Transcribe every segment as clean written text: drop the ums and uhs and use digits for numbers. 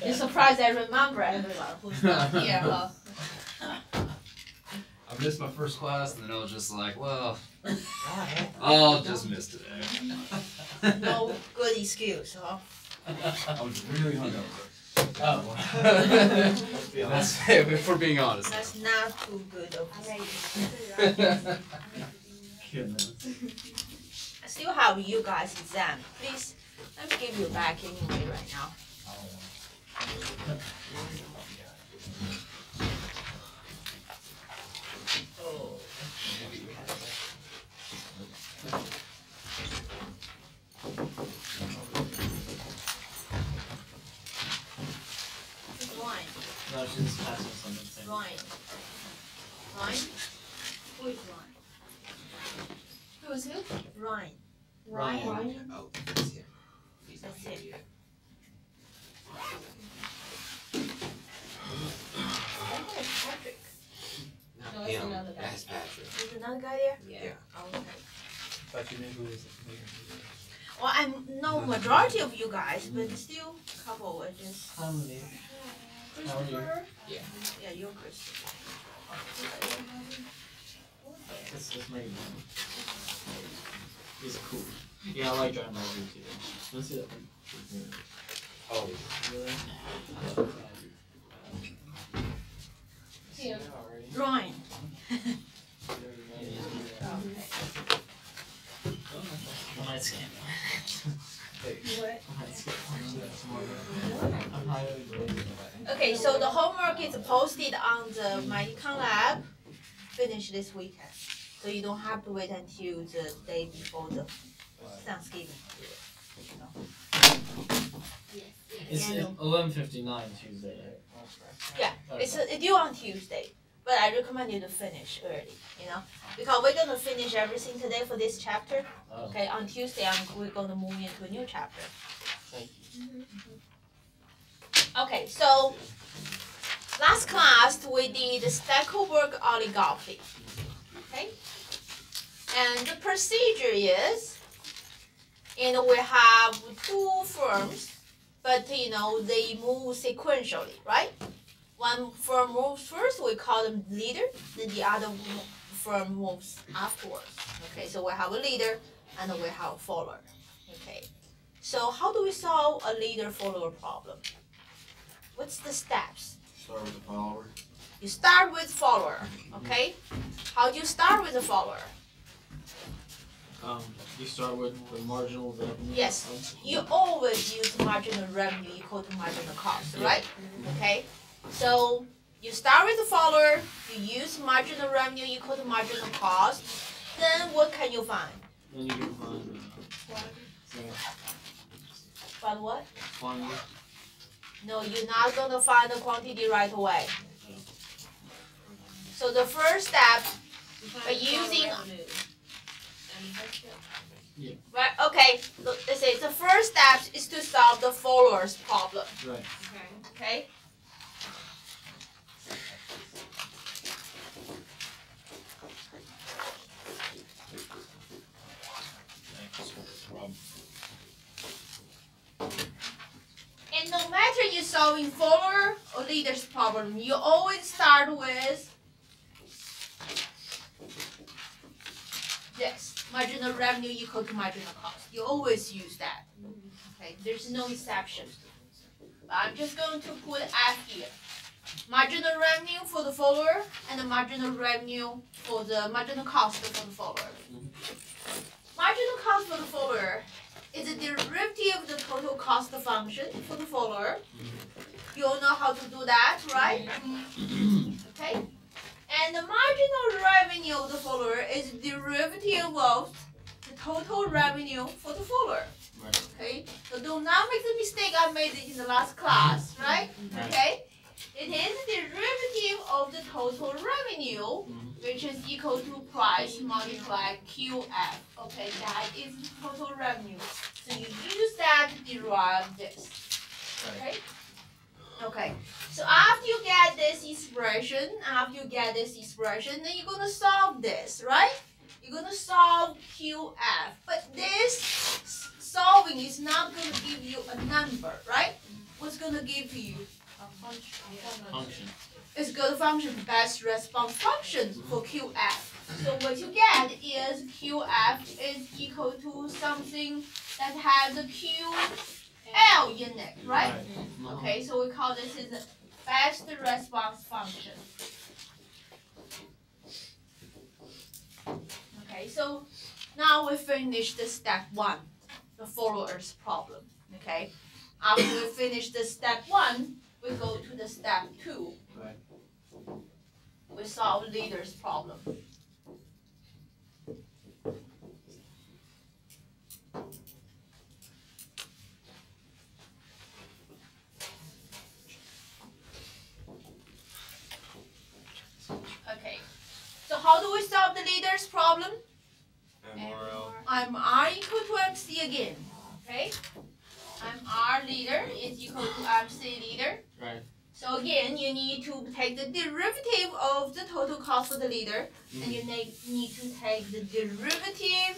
You're surprised I remember everyone who's not here, huh? I missed my first class, and then I was just like, well, I'll just miss today. No good excuse, huh? I was really hungover. Oh. That's if we're being honest. That's not too good of excuse. I still have you guys exam. Please, let me give you back anyway right now. Oh. Wine. No, she's passing something. Wine. Wine? Who is Ryan? Who is who? Ryan. Ryan. Oh, that's him. He's not That's here it. yet. That's Patrick. Not No, it's him. another guy. That's Patrick. There's another guy there? Yeah. Oh, okay. But you knew who was it. Well, I know majority of you guys, but still a couple are just How many? Christopher. Yeah. Yeah, you're Christopher. This is maybe. He's cool. Yeah, I like John Marvel too. Let's see that thing. Oh, Really? Here. Already. Ryan. I scan. What? I'm highly rated. Okay, so the homework is posted on the MyEcon Lab. Finish this weekend, so you don't have to wait until the day before the Thanksgiving. You know. It's 11:59 Tuesday, right? Yeah, it's due on Tuesday, but I recommend you to finish early. You know, because we're gonna finish everything today for this chapter. Oh. Okay, on Tuesday we're gonna move into a new chapter. Thank you. Okay, so last class we did Stackelberg oligopoly. Okay, and the procedure is, we have two firms, but they move sequentially, right? One firm moves first, we call them leader, then the other firm moves afterwards. Okay, so we have a leader and we have a follower. Okay, so how do we solve a leader-follower problem? What's the steps? start with the follower. You start with follower, okay? How do you start with the follower? You start with the marginal revenue. Yes, you always use marginal revenue equal to marginal cost, right? Okay, so you start with the follower, you use marginal revenue equal to marginal cost, then what can you find? Then you can find Find what? quantity. No, you're not gonna find the quantity right away. So the first step, by using right, okay, so let's say the first step is to solve the follower's problem. Right. Okay? And no matter you're solving follower or leader's problem, you always start with this, marginal revenue equal to marginal cost. You always use that. Okay, there's no exception. But I'm just going to put F here. Marginal revenue for the follower and the marginal revenue for the marginal cost for the follower. Marginal cost for the follower is a derivative of the total cost function for the follower. You all know how to do that, right? Okay. And the marginal revenue of the follower is derivative of the total revenue for the follower. Right. Okay. So do not make the mistake I made it in the last class, right? Okay. It is the derivative of the total revenue, which is equal to price multiplied QF. Okay, that is the total revenue. So you use that to derive this. Okay? Okay. So after you get this expression, then you're gonna solve this, right? You're gonna solve QF. But this solving is not gonna give you a number, right? going to give you? Function. It's called function, best response function for QF. So what you get is QF is equal to something that has a QL in it, right? Okay, so we call this is the best response function. Okay, so now we finished the step 1, the followers problem. Okay, after we finish the step 1, we go to the step 2. Right. We solve leader's problem. Okay, so how do we solve the leader's problem? I'm R equal to MC again. Okay, I'm R leader is equal to MC leader. Right. So again, you need to take the derivative of the total cost for the leader, and you need to take the derivative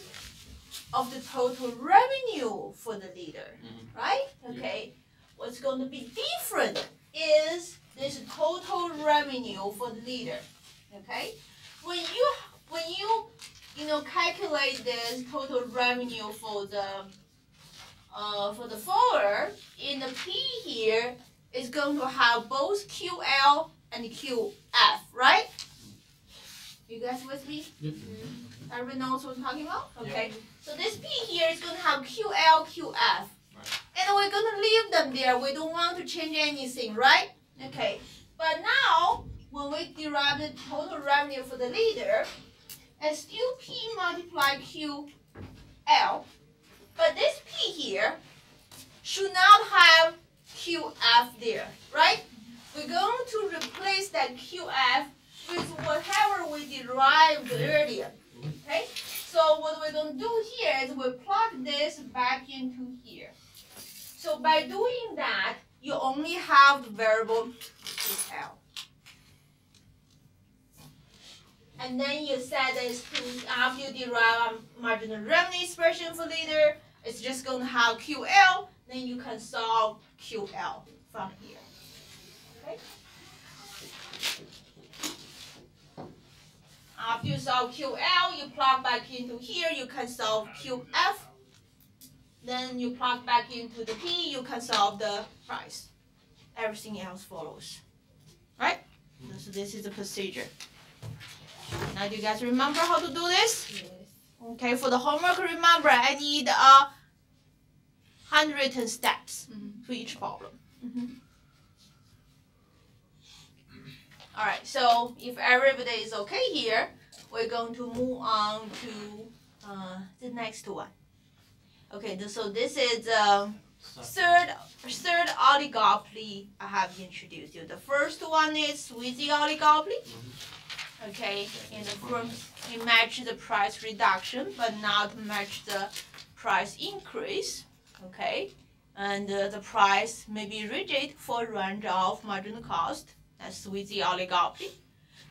of the total revenue for the leader, right? Okay. What's going to be different is this total revenue for the leader. Okay. When you calculate this total revenue for the follower in the P here, is going to have both QL and QF, right? You guys with me? Yep. Everyone knows what I'm talking about? Okay. Yep. So this P here is going to have QL, QF. Right. And we're going to leave them there. We don't want to change anything, right? Okay. But now, when we derive the total revenue for the leader, it's still P multiply QL. But this P here should not have QF there, right? We're going to replace that QF with whatever we derived earlier, okay? So what we're going to do here is we plug this back into here. So by doing that, you only have the variable QL. And then you set this to, after you derive a marginal revenue expression for leader, it's just going to have QL. Then you can solve QL from here. Okay? After you solve QL, you plug back into here, you can solve QF. Then you plug back into the P, you can solve the price. Everything else follows. Right? So this is the procedure. Now do you guys remember how to do this? Yes. Okay, for the homework, remember I need handwritten steps to each problem. Alright, so if everybody is okay here, we're going to move on to the next one. Okay, so this is third oligopoly I have introduced you. The first one is Sweezy oligopoly. Okay, and the first we match the price reduction, but not match the price increase. Okay, and the price may be rigid for a range of marginal cost. That's with the oligopoly.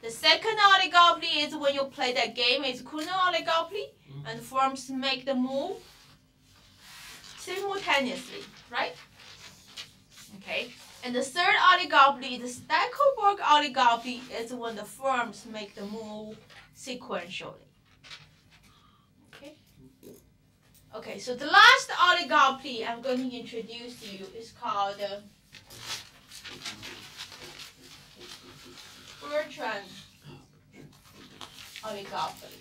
The second oligopoly is when you play that game, it's Kuhn oligopoly, and firms make the move simultaneously, right? Okay, and the third oligopoly, the Stackelberg oligopoly, is when the firms make the move sequentially. Okay, so the last oligopoly I'm going to introduce to you is called Bertrand oligopoly.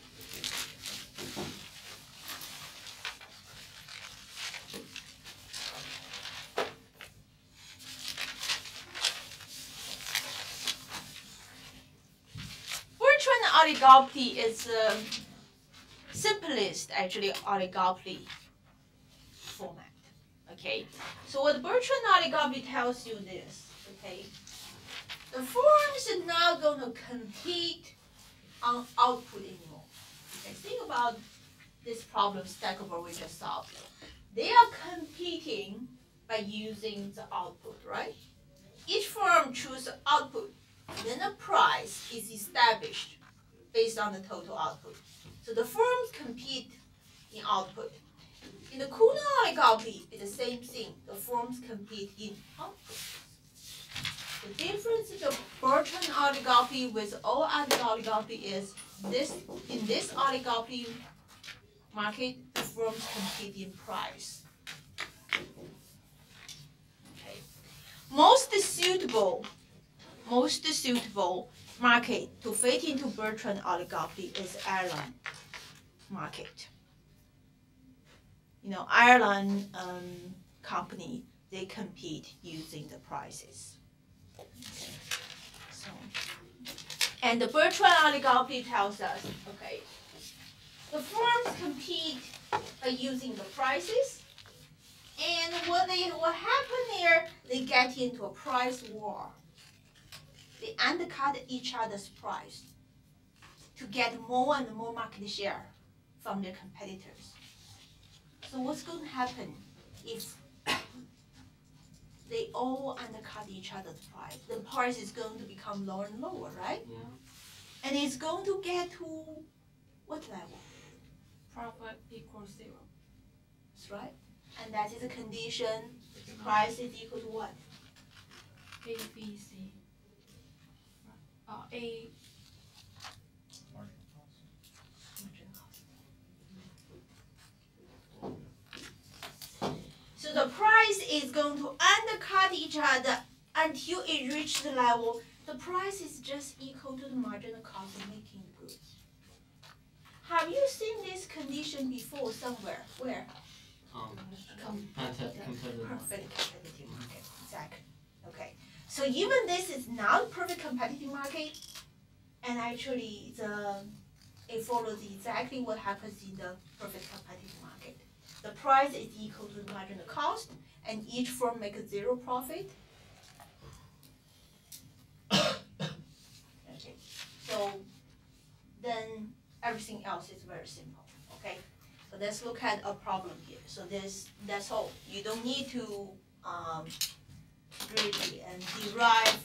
Bertrand oligopoly is simplest actually oligopoly format. Okay, so what Bertrand oligopoly tells you this, okay, the firms are not going to compete on output anymore. Okay, think about this problem Stackelberg we just solved. They are competing by using the output, right? Each firm chooses output, then a price is established based on the total output. So the firms compete in output. In the Kuna oligopoly, it's the same thing. The firms compete in output. The difference in the Bertrand oligopoly with all other oligopoly is this: in this oligopoly market, the firms compete in price. Okay. Most suitable market to fit into Bertrand oligopoly is Ireland market. You know, Ireland company, they compete using the prices. Okay. So, and the Bertrand oligopoly tells us, okay, the firms compete by using the prices, and what happened there, they get into a price war. They undercut each other's price to get more and more market share from their competitors. So what's going to happen if they all undercut each other's price? The price is going to become lower and lower, right? Yeah. And it's going to get to what level? Profit equals 0. That's right. And that is a condition. Price is equal to what? A, B, C. A. So the price is going to undercut each other until it reaches the level. The price is just equal to the marginal cost of making the goods. Have you seen this condition before somewhere? Where? Competitive. Perfect competitive market. Exactly. Okay. So even this is not perfect competitive market, and actually it follows exactly what happens in the perfect competitive market. The price is equal to the marginal cost, and each firm makes 0 profit. Okay. So then everything else is very simple. Okay. So let's look at a problem here. So that's all. You don't need to really and derive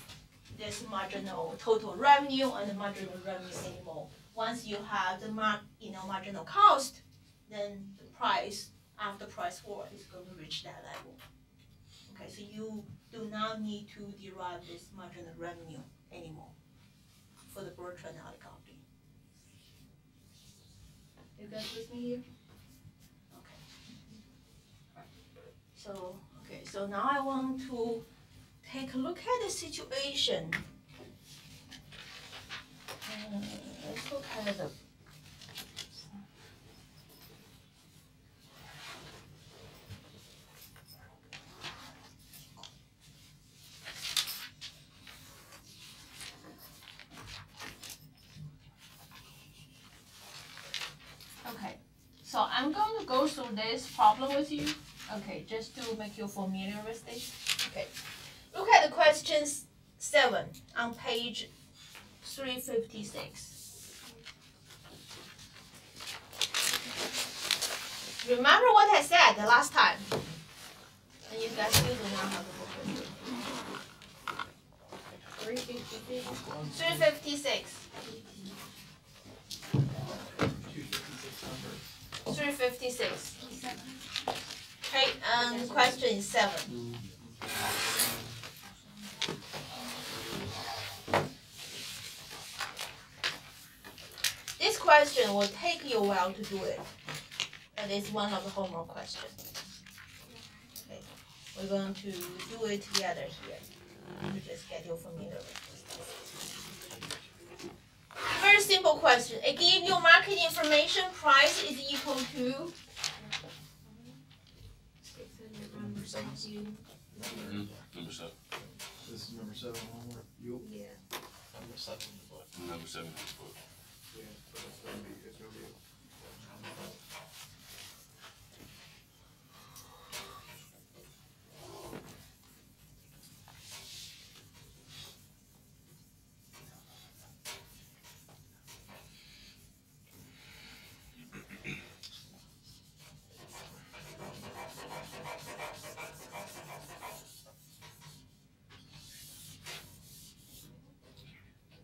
this marginal total revenue and the marginal revenue anymore. Once you have the marginal cost, then the price after price war is going to reach that level. Okay, so you do not need to derive this marginal revenue anymore for the Bertrand oligopoly. You guys with me here? Okay. So now I want to take a look at the situation. Let's look at the So I'm going to go through this problem with you, okay, just to make you familiar with this. Okay, look at the question 7 on page 356. Remember what I said the last time? And you guys still do not have the book with you. 356. 356. Okay, and question is 7. This question will take you a while to do it. And it's one of the homework questions. Okay, we're going to do it together here. To just get you familiar with this. Very simple question. It gives you market information. Price is equal to Number 7. This is number 7 homework. You? yeah. Number 7 in the book. Number 7 in the book. Yeah, but it's gonna be.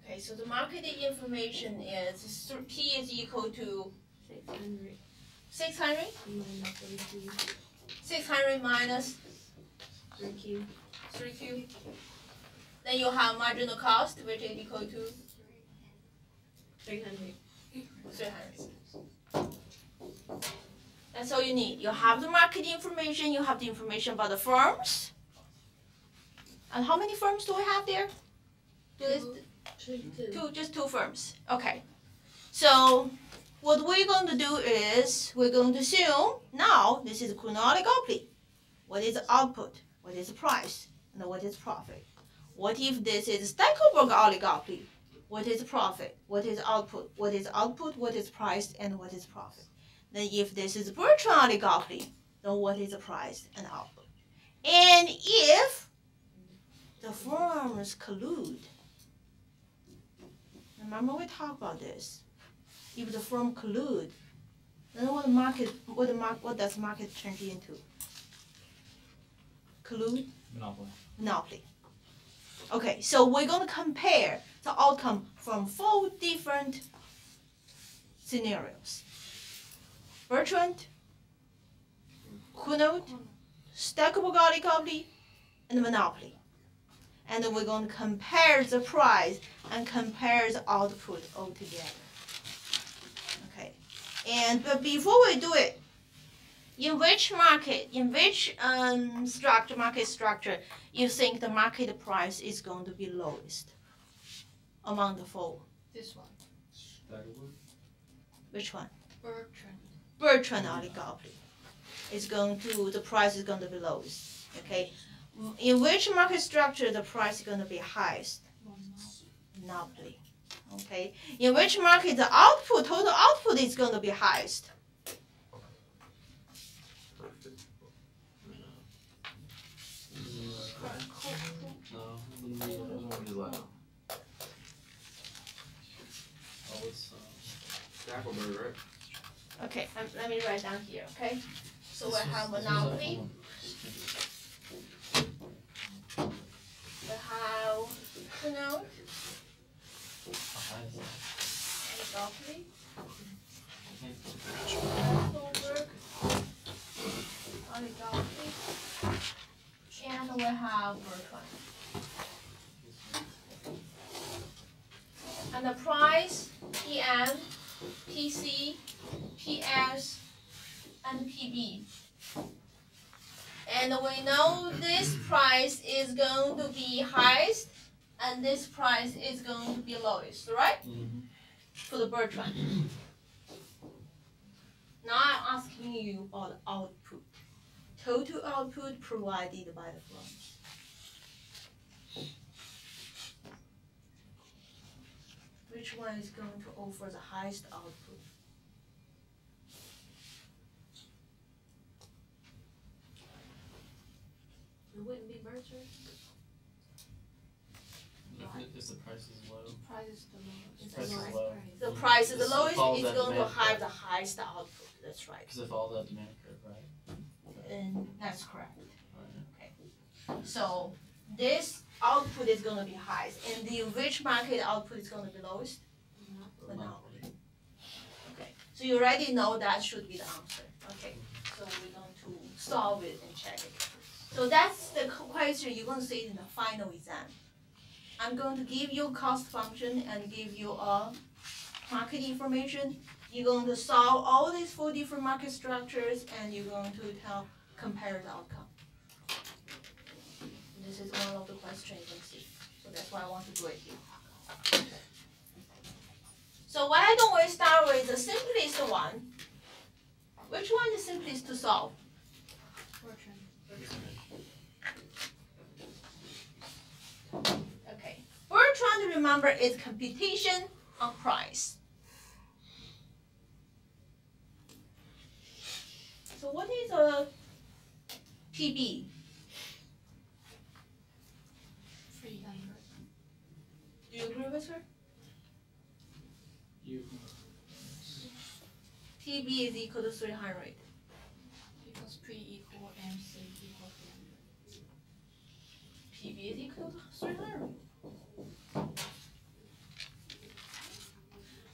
Okay, so the market information is P is equal to 600. 600? 600 minus 3Q. Then you have marginal cost, which is equal to 300. That's all you need. You have the market information, you have the information about the firms. And how many firms do we have there? Just two firms. Okay. So what we're going to do is we're going to assume now this is a chronological oligopoly. What is the output? What is the price? And what is profit? What if this is Stackelberg oligopoly? What is profit? What is output? What is output? What is price? And what is profit? Then if this is Bertrand oligopoly, then what is the price and output? And if the firms collude, remember we talked about this. If the firm collude, then what does market change into? Collude? Monopoly. Okay, so we're going to compare the outcome from 4 different scenarios. Bertrand, Kuhnot, Stackelberg oligopoly, and monopoly. And then we're going to compare the price and compare the output all together. Okay, but before we do it, in which market, market structure, you think the market price is going to be lowest among the 4? This one. Which one? Bertrand. Bertrand oligopoly. The price is going to be lowest. Okay. In which market structure the price is going to be highest? Monopoly. Okay. In which market the total output is going to be highest? Stackelberg, right? Okay, let me write down here, okay? So we have monopoly. We have Kuhnot. Oligopoly. Stackelberg. Oligopoly. And we have Bertrand. And the price, PM, PC, PS, and PB. And we know this price is going to be highest, and this price is going to be lowest, right? For the Bertrand. Now I'm asking you about output. Total output provided by the firms. Which one is going to offer the highest output? It wouldn't be Bertrand. If the price is low. Price is the lowest. Price is Lowest low. price. The price is the It lowest, follows it's that going to demand have curve. the highest output. That's right. Because it follows that demand curve, right? And that's correct. Right. So this output is going to be highest, and the which market output is going to be lowest? Monopoly. Okay, so you already know that should be the answer. Okay, so we're going to solve it and check it. So that's the question you're going to see in the final exam. I'm going to give you a cost function and give you a market information. You're going to solve all these 4 different market structures, and you're going to compare the outcome. This is one of the questions you can see. So that's why I want to do it here. So why don't we start with the simplest one? Which one is simplest to solve? Bertrand. Okay. Bertrand, remember, is computation on price. So what is a PB? 300. Do you agree with her? PB is equal to 300. Because P equal MC equal 300. PB is equal to 300.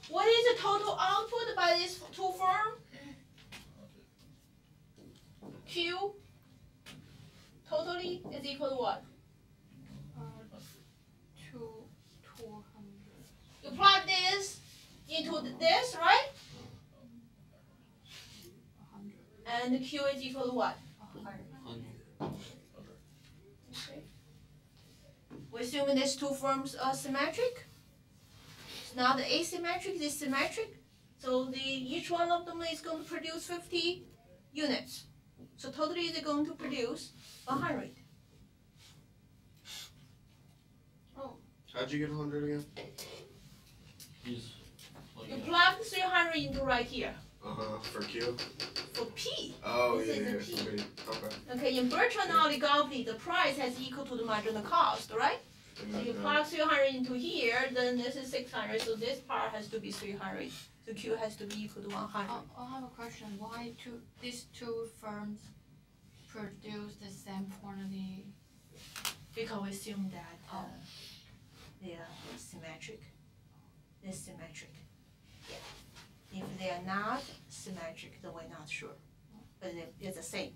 What is the total output by these 2 firms? Q totally is equal to what? 200. You plug this into this, right? 100. And Q is equal to what? 100. Okay. We assume these two forms are symmetric. It's not asymmetric, it's symmetric. So each one of them is going to produce 50 units. So totally they're going to produce 100. How'd you get 100 again? You plug 300 into right here. For Q? For P. Oh, This yeah, is yeah, a P. Okay. Okay, in Bertrand oligopoly, the price has equal to the marginal cost, right? So you plug 300 into here, then this is 600, so this part has to be 300. So Q has to be equal to 100. I have a question. Why these two firms produce the same quantity? Because we assume that they are symmetric. They're symmetric. Yeah. If they are not symmetric, then we're not sure. But they're the same.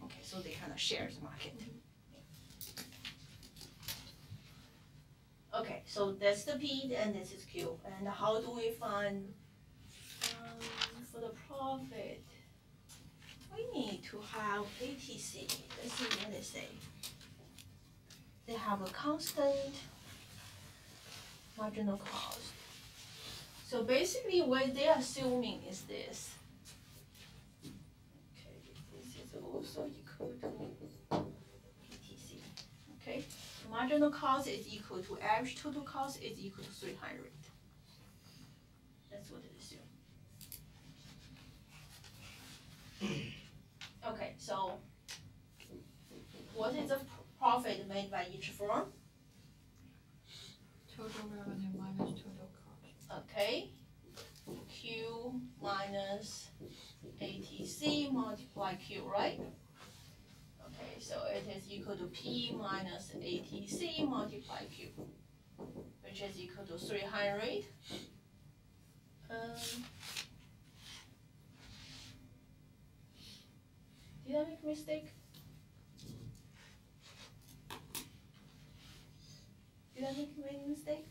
Okay, so they kind of share the market. Okay, so that's the P and this is Q. And how do we find for the profit? We need to have ATC. Let's see what they say. They have a constant marginal cost. So basically what they're assuming is this. Okay, this is also equal to ATC. Okay, so marginal cost is equal to average total cost is equal to 300. That's what it assumes. Okay, so what is the profit made by each firm? Total revenue minus total cost. Okay, Q minus ATC multiply Q, right? Okay, so it is equal to P minus ATC multiply Q, which is equal to 300. Did I make a mistake? Did I make a mistake?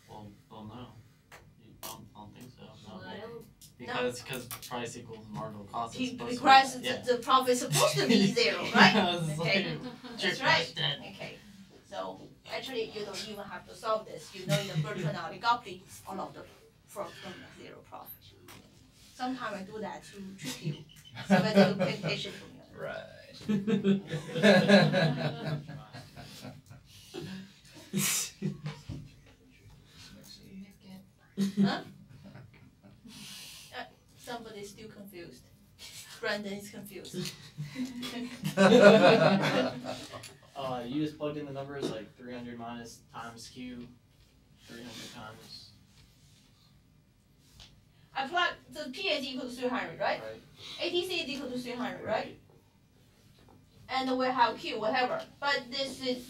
Well, no. I don't think so. No. Well, Because price equals marginal cost. It's supposed to be- because yeah. the profit is supposed to be zero, right? Yeah, it's Okay, like, that's trick right. question. Okay, so actually you don't even have to solve this. You know in the Bertrand oligopoly, all of the firms don't make zero profit. Sometimes I do that to trick you, so that you pay attention to me. Right. Huh? Somebody's still confused. Brandon is confused. You just plugged in the numbers like 300 minus times Q, 300 times. I plug the P is equal to 300, right? Right. ATC is equal to 300, right? And we have Q, whatever. But this is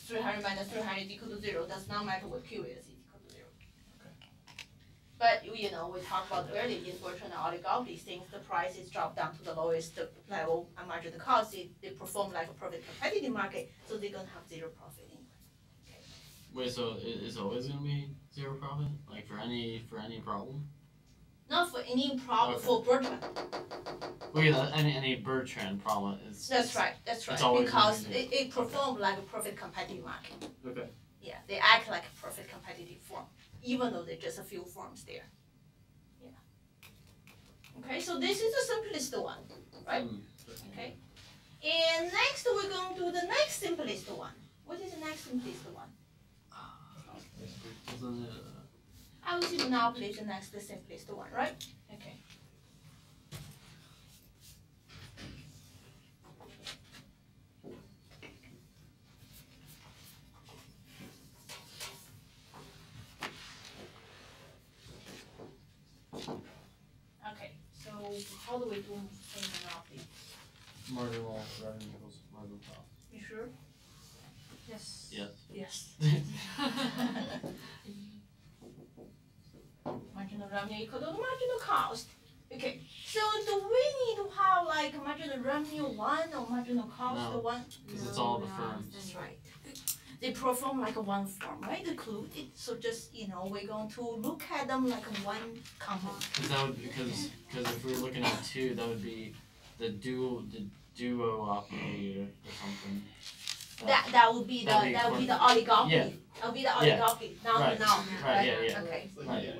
300 minus 300 is equal to 0. Does not matter what Q is, it's equal to 0. Okay. But you know, we talked about earlier in Bertrand oligopoly, since the prices drop down to the lowest level and marginal cost, they perform like a perfect competitive market, so they're gonna have zero profit anyway. Wait, so it's always gonna be zero profit? Like for any problem? Not for any problem Okay. for Bertrand. Wait, any Bertrand problem is. That's right. it's always Because gonna be it performed like a perfect competitive market. Okay. Yeah, they act like a perfect competitive firm, even though there's just a few firms there. Yeah. Okay, so this is the simplest one, right? Okay. And next we're going to do the next simplest one. What is the next simplest one? Wasn't it, I would say monopoly is the next the simplest one, right? Okay. Okay, so how do we do monopoly? Marginal revenue equals marginal cost. You sure? Yes. Yes. Yes. Marginal revenue equal to marginal cost. Okay, so do we need to have like marginal revenue 1 or marginal cost No. 1? Because it's all the No, firms. That's right. They perform like a one firm, right? Included. So just we're going to look at them like one company. Because that would because if we were looking at 2, that would be the duo operator or something. That would be the oligopoly. Yeah. That would be the oligopoly. Now Right. now. Right. Yeah. Okay. It's like Right.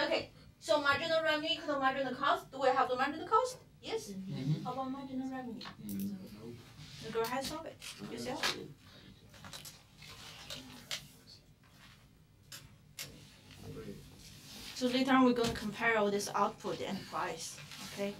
Okay. So marginal revenue equal to marginal cost. Do we have the marginal cost? Yes. Mm-hmm. How about marginal revenue? So go ahead, solve it yourself. So later on we're going to compare all this output and price. Okay.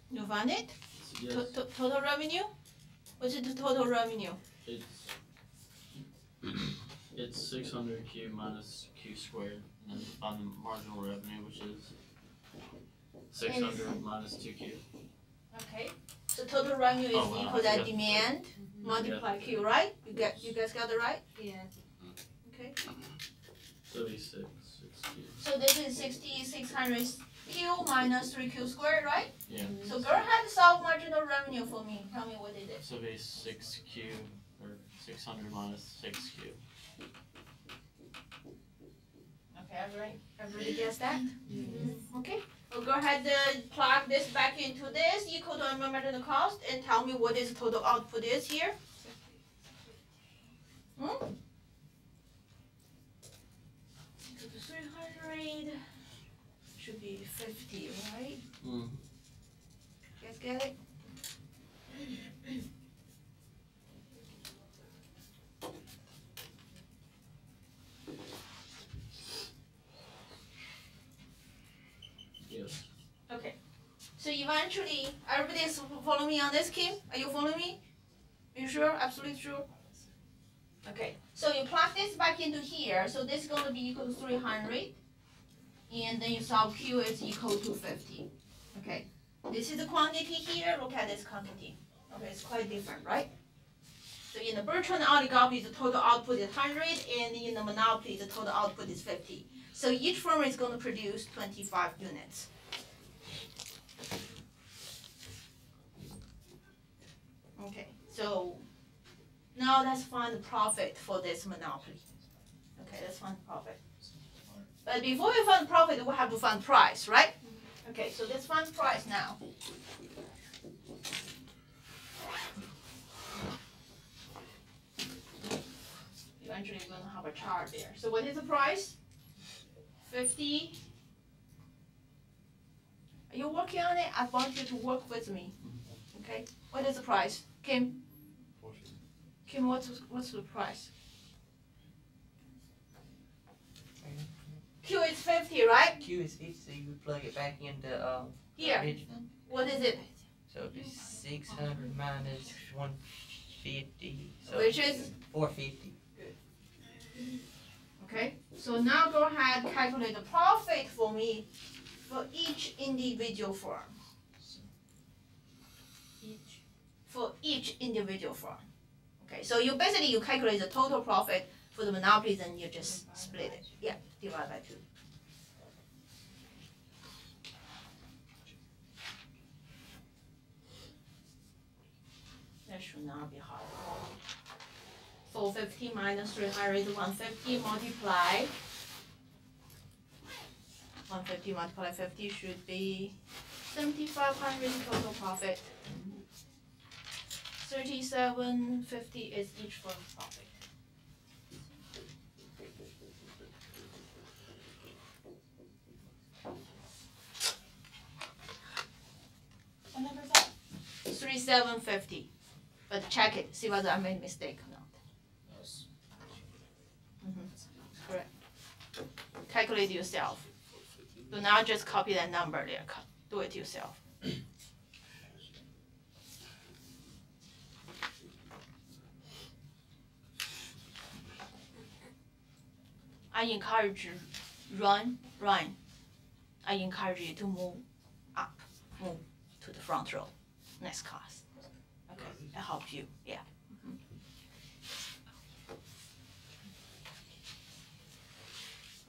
You find it? Yes. Total revenue? What's the total revenue? It's 600 Q minus Q squared, and then on the marginal revenue, which is 600 minus 2Q. Okay. So total revenue is Oh, wow. equal to that Yeah. demand multiply Q, right? You guys got it right? Yes. Okay. 36, 6Q. So this is 600 Q minus 3Q squared, right? Yeah. So go ahead and solve marginal revenue for me. Tell me what it is. So be 6Q, or 600 minus 6Q. Okay, everybody gets that? Okay. Well, go ahead and plug this back into this equal to marginal cost and tell me what is total output is here. Equal to 300 should be 50, right? Mm. You guys get it? Yes. Okay. So eventually, everybody is following me on this, Kim? Are you following me? Are you sure? Absolutely sure? Okay. So you plug this back into here. So this is going to be equal to 300. And then you solve Q is equal to 50. Okay. This is the quantity here. Look at this quantity. Okay, it's quite different, right? So in the Bertrand oligopoly, the total output is 100, and in the monopoly, the total output is 50. So each firm is going to produce 25 units. Okay, so now let's find the profit for this monopoly. Okay, let's find the profit. But before we find profit, we have to find price, right? Okay, so let's find price now. Eventually we're gonna have a chart there. So what is the price? 50. Are you working on it? I want you to work with me. Okay. What is the price? Kim? Kim, what's the price? Q is 50, right? Q is 50, so you would plug it back into Here. Richmond. What is it? So it'd be 600 minus 150. So Which is? 450. Okay. So now go ahead and calculate the profit for me for each individual firm. For each individual firm. Okay. So you calculate the total profit for the monopolies and you just split it. Yeah, divide by 2. That should not be hard. 450 minus 300 is 150 multiply. 150 multiply 50 should be 7,500 total profit. 3750 is each firm's profit. 3750. But check it, see whether I made a mistake or not. Correct. Calculate yourself. Do not just copy that number there. Do it yourself. I encourage you, run. I encourage you to move up, move to the front row. Next class. Okay, I help you. Yeah.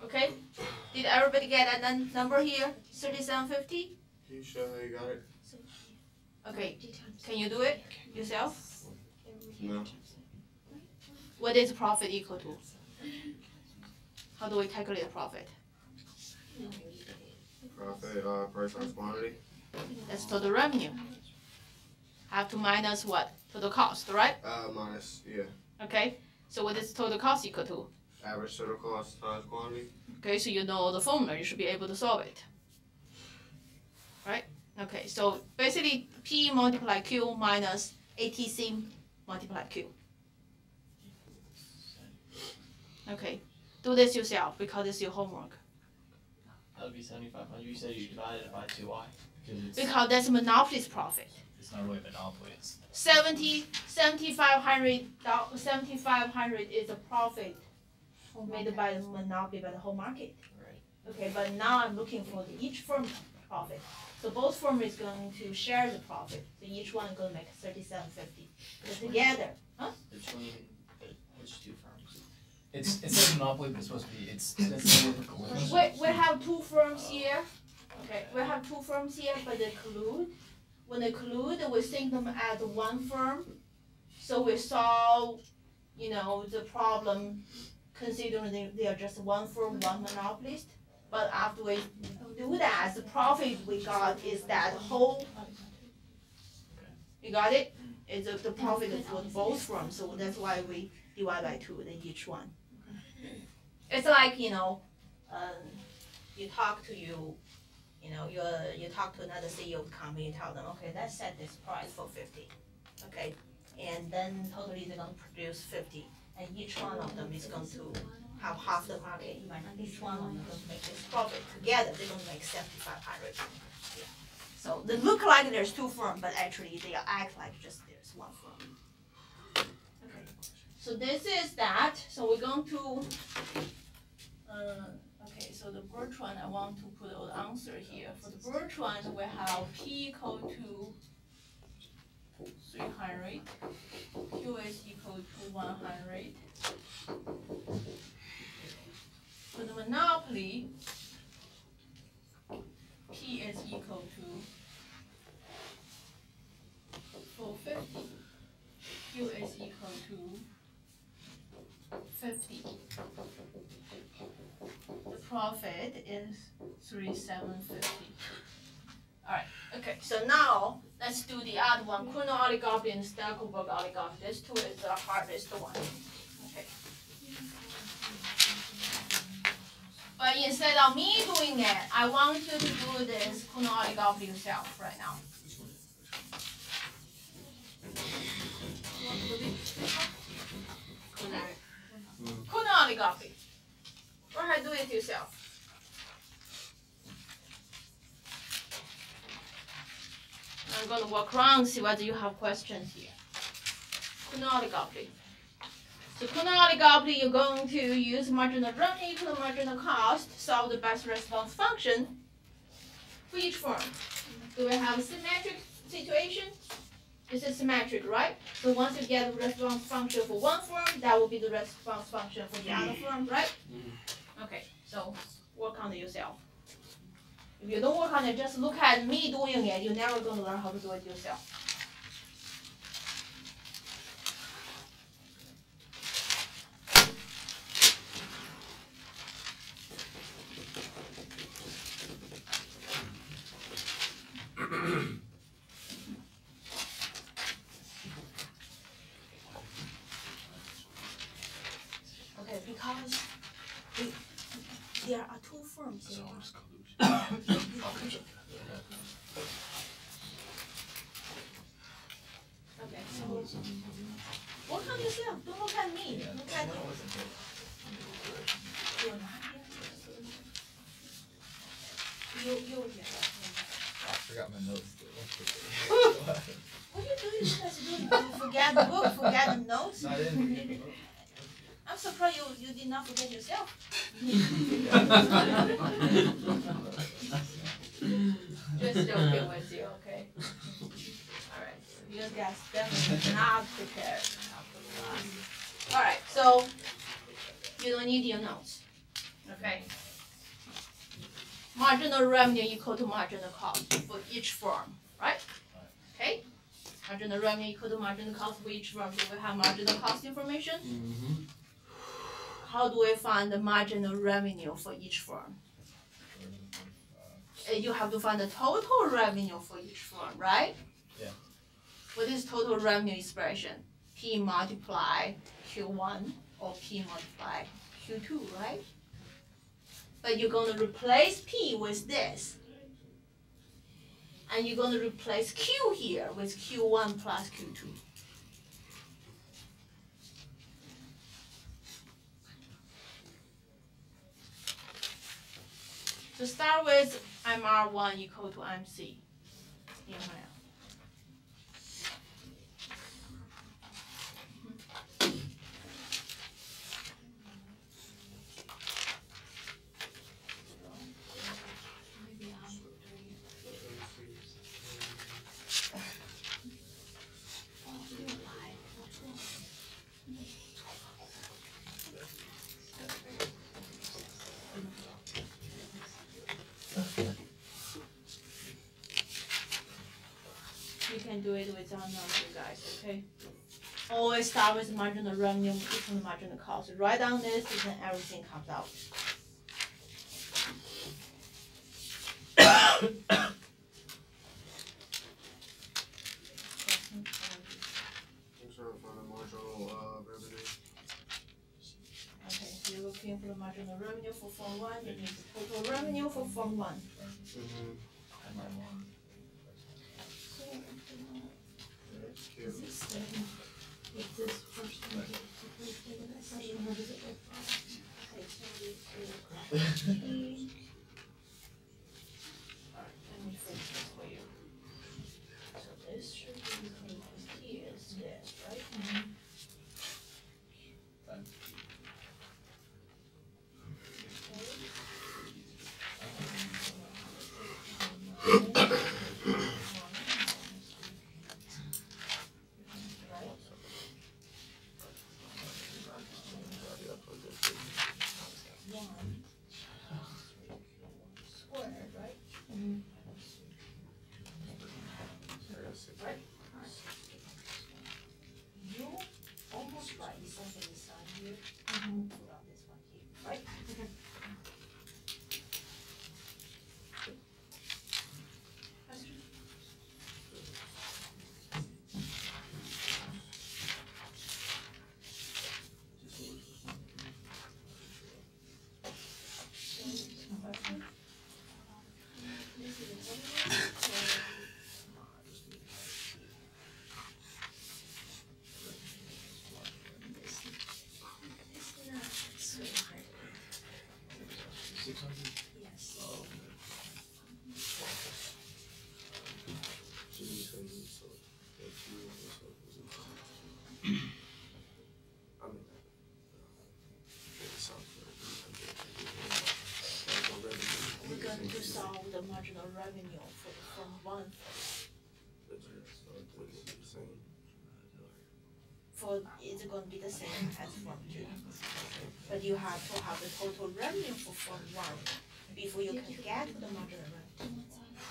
Okay, did everybody get that number here? 3750? Can you show how you got it? Okay, can you do it yourself? No. What is profit equal to? How do we calculate the profit? Profit, price times quantity. That's total revenue. Have to minus what? Total cost, right? Minus, yeah. Okay, so what is total cost equal to? Average total cost times quantity. Okay, so you know the formula, you should be able to solve it. Right? Okay, so basically P multiply Q minus ATC multiply Q. Okay, do this yourself because it's your homework. That would be 7,500. You said you divided it by 2y. Because that's monopolist profit. It's not really a monopoly. It's 7,500 is a profit made by the monopoly by the whole market. Right. Okay, but now I'm looking for each firm profit. So both firms is going to share the profit. So each one is going to make 3750. So together, huh? Between which two firms? it's like a monopoly, but it's supposed to be it's more of a collision. We have two firms here. Okay, we have two firms here, but they collude. When they collude, we think them as one firm. So we solve, the problem considering they are just one firm, one monopolist. But after we do that, the profit we got is that whole. You got it? It's the profit for both firms, so that's why we divide by 2 in each one. It's like you talk to you talk to another CEO of the company, you tell them, okay, let's set this price for 50, okay, and then totally they're going to produce 50, and each one of them is going to have half the market. Each one of them is going to make this profit together. They're going to make 7,500. Yeah. So they look like there's two firms, but actually they act like just there's one firm. Okay. So this is that. So we're going to. Okay, so the birch one, I want to put the answer here. For the birch one, we have P equal to 300, Q is equal to 100. For the monopoly, P is equal to 450, Q is equal to 50. The profit is 3,750. Alright, okay, so now let's do the other one, Kuhn oligopoly and Stackelberg oligopoly. This two is the hardest one. Okay. But instead of me doing it, I want you to do this Kuhn oligopoly yourself right now. Kuhn oligopoly. Go ahead, do it yourself. I'm going to walk around and see whether you have questions here. Kuhn oligopoly. So Kuhn oligopoly, you're going to use marginal revenue equal to marginal cost, solve the best response function for each firm. Do we have a symmetric situation? This is symmetric, right? So once you get the response function for one firm, that will be the response function for the other firm, right? Okay, so work on it yourself. If you don't work on it, just look at me doing it, you're never going to learn how to do it yourself. Okay, because there are two firms here. I forgot my notes. What are you doing? You guys doing? You forget the book, forget the notes? No, I didn't forget the book. I'm surprised you did not forget yourself. Just joking with you, okay? Alright, you guys definitely not prepared. Alright, so you don't need your notes. Okay? Marginal revenue equal to marginal cost for each firm, right? Okay? Marginal revenue equal to marginal cost for each firm. Do we have marginal cost information? Mm-hmm. How do we find the marginal revenue for each firm? You have to find the total revenue for each firm, right? Yeah. What is total revenue expression? P multiply Q1 or P multiply Q2, right? But you're going to replace P with this. And you're going to replace Q here with Q1 plus Q2. To start with, MR1 equal to MC. You can do it without numbers, you guys, okay? Always start with marginal revenue equal to marginal cost. Write down this, and then everything comes out. I'm trying to find the marginal revenue. Okay, so you're looking for the marginal revenue for Form 1, you need the total revenue for Form 1. Mm-hmm. Let me fix this for you. So this should be equal here is this, right? Squared, right? You almost right, something is on here. Put on this one here, right? Question? Question? This is the total. Yes. We're going to solve the marginal revenue for the Form 1. For it's going to be the same as Form 2. But you have to have the total revenue for Form 1 before you can get to the marginal revenue.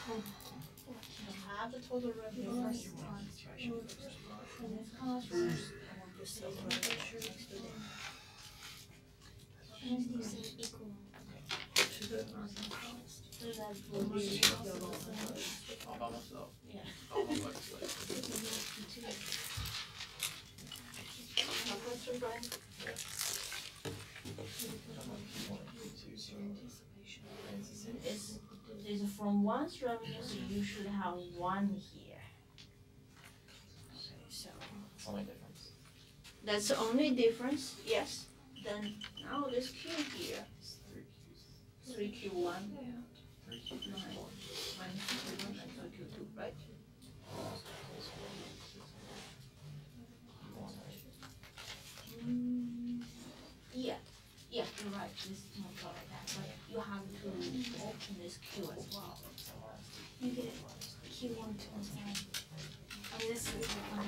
You have the total revenue first. I want to say the ratio next to them. So that will be your loan. All by myself. Yeah. All by myself. No question, Brian? It's from one's revenue, so you should have 1 here. Okay, so It's only difference. that's the only difference, yes. Then now this Q here, It's 3Qs. 3Q1. 3Qs Right? Yeah, you're right. This is not like that, but you have to open this Q as well. Make it Q1 to one side. I mean, this is the one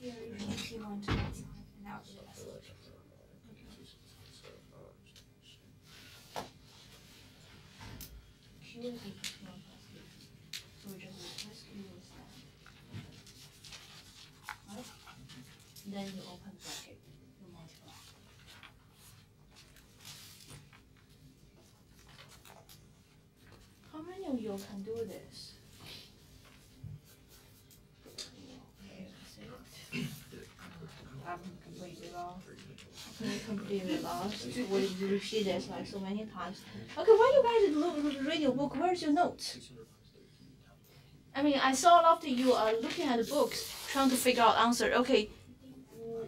here. You can Q1 to one side, and that would be the best solution. Q is equal to 1 plus Q. So we just replace Q with that. Right? Then you open bracket, you multiply. How many of you can do this? Okay, that's it. I'm completely lost. Okay, completely lost. We repeat this like so many times. Okay, why you guys read your book? Where's your notes? I mean, I saw a lot of you are looking at the books, trying to figure out answer. Okay,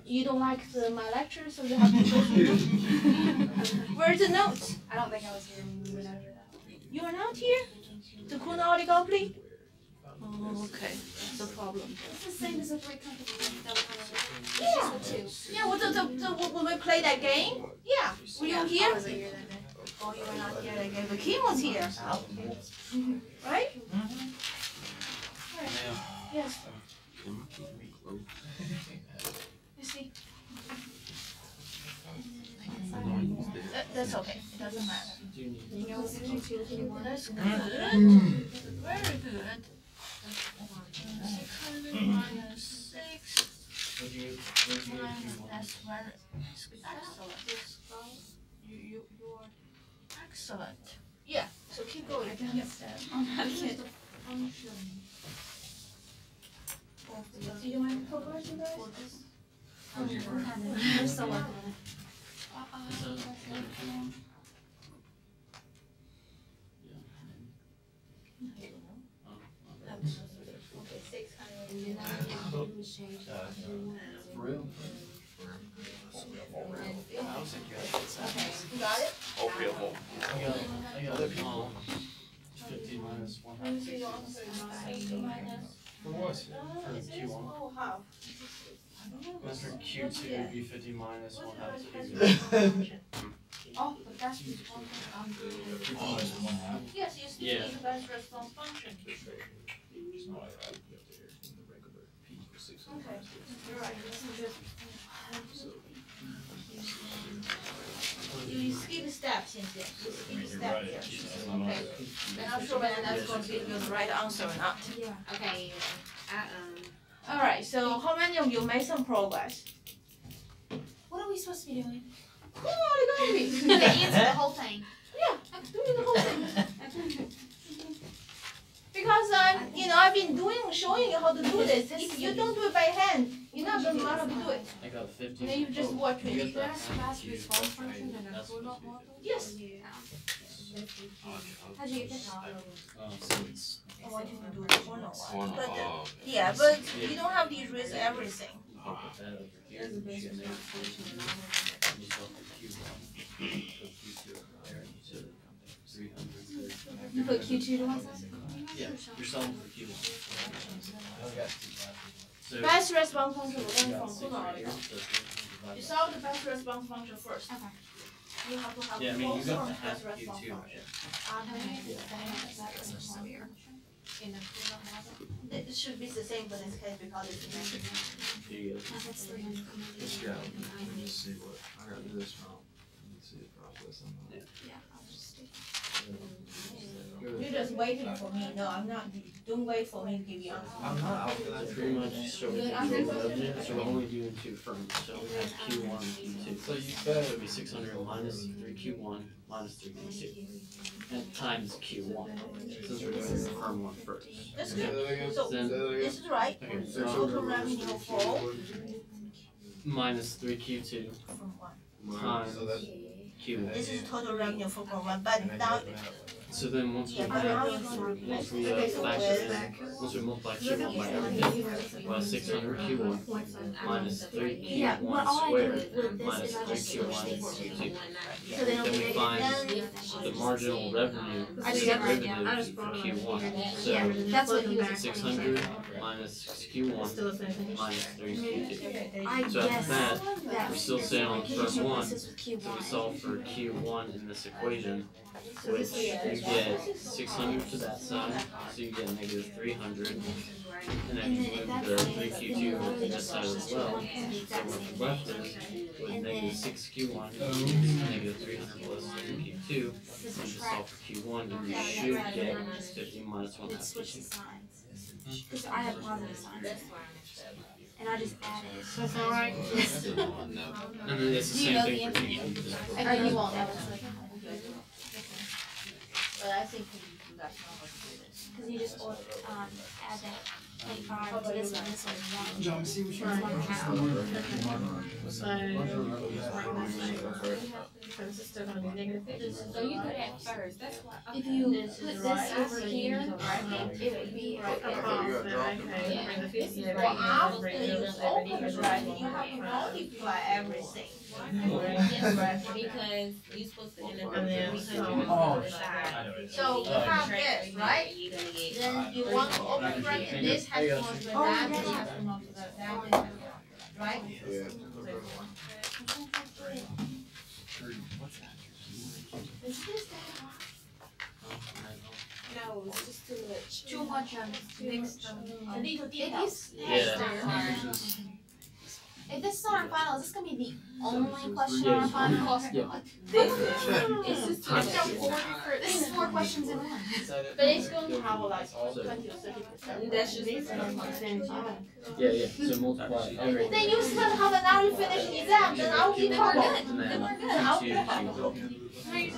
you don't like my lecture, so you have to go through notes. Where's the notes? I don't think I was here when we went over that. You are not here? The Kuna oligopoly? Oh, okay. That's the problem. It's the same as the 3 companies that we have. Yeah. It's just the 2. Yeah, when we play that game? Yeah. Were you here? I wasn't here that day. Oh, you were not here that game, but Kim was here. Right? Right. Yes. You see? That's okay. It doesn't matter. You know, it's Q2 to 1. That's good. Very good. 600 minus 6 minus that's very excellent. You are excellent. Yeah. So keep going. I don't understand. I can't. Function. Do you mind progress, you guys? There's someone. Okay, 600. For real? Okay, you got it? I got 15 minus 1 Let me half. see your answer. 80 minus. For what? Is this? Q1. Oh, half. Master Q2 would be 50 minus 1 half Q. Oh, but that's the function. Yes, you still need the best response function. Okay, you're right. You skip steps in this. You skip steps here. Okay. I'm not sure whether that's going to give you the right answer or not. Yeah. Okay. Alright, so how many of you made some progress? What are we supposed to be doing? Come on, The answer the whole thing. Yeah, do the whole thing. Because I've been showing you how to do this. If you don't do it by hand, you're not going to learn how to do it. I got 15. Then you just watch You me. get that There's fast response function and a cooldown model. Yes. How'd you get that? So it's I want you to do the corner one. But but you don't have to erase everything. I'll put that over here. And then yourself a Q1. So Q2 300. You put Q2 to one side? Yeah, you're solving for Q1. So Best response function will learn from Kuna. You you solve the best response function first. Okay. You have to have Yeah, I mean, you both got from the best half response Q2, function. In the cooldown model? It should be the same for this case because it's measured. Here you go. That's 300. Yeah, let me see what, I gotta do this now. Let me see the process on that. Yeah, I'll just do You're just waiting for me. No, I'm not. Don't wait for me to give you answer. I'm not out for that. Pretty much so Good. so we're only doing 2 firms. So we have Q1, Q2. So you said it would be 600 minus 3Q1 minus 3Q2. And times Q1. Since we're doing the firm one first. That's Say good. that again? So Say that again? this is right. Okay, So so total revenue for minus 3Q2 from one. times So that's. Q1. This is total revenue for one, but now So then once we How you gonna factor in, once we multiply Q1 by everything, well 600 Q1 minus 3 Yeah, Q1 but all I squared did with this minus is I 3 just Q1 switched these two. Q2. So they don't Then we get find negative. the marginal revenue I just got right derivative now. for Q1. So Yeah, that's what he was 600 minus Q1 minus 3 Q2. I So after guess that, that we're still staying on the first one. this is with Q1. So we solve for Q1 in this equation, which you get 600 to that side, so you get negative 300, and then you move the 3Q2 to this side as well. So what's left is with negative 6Q1, negative 300 plus 3Q2, and just solve for Q1, and you should get 50 minus 1 half Switch the Q2. signs. Because I have positive signs. And I just added. That's alright. And then it's the same thing for Q2. I know you won't ever say. But I think you guys know how to do this. Because you just add that 0.5 to this one, this one's 1. John, see what So it's 1 half. So you do that first, that's why. If you put this over here, it would be Well, I was thinking open bracket, you have to multiply everything. Because you're supposed to end up And with then 300 so- on the oh, side. So you have this, right? You're gonna get. Then you want to open bracket, this has to multiply that, this has to multiply that, right? Yeah. Is this that hard? No, it's just too much. Too much mixed Little details. Yeah. If this is on our final, is this gonna be the only question on our final? Yeah. It's just too This much. is 4 questions in one. But it's going to have like 20 or 30%. That's just. Yeah, so multiply everything. Then you spend half an hour to finish the exam, then I'll keep And talking. then Then we're good, I'll keep Q2, talking.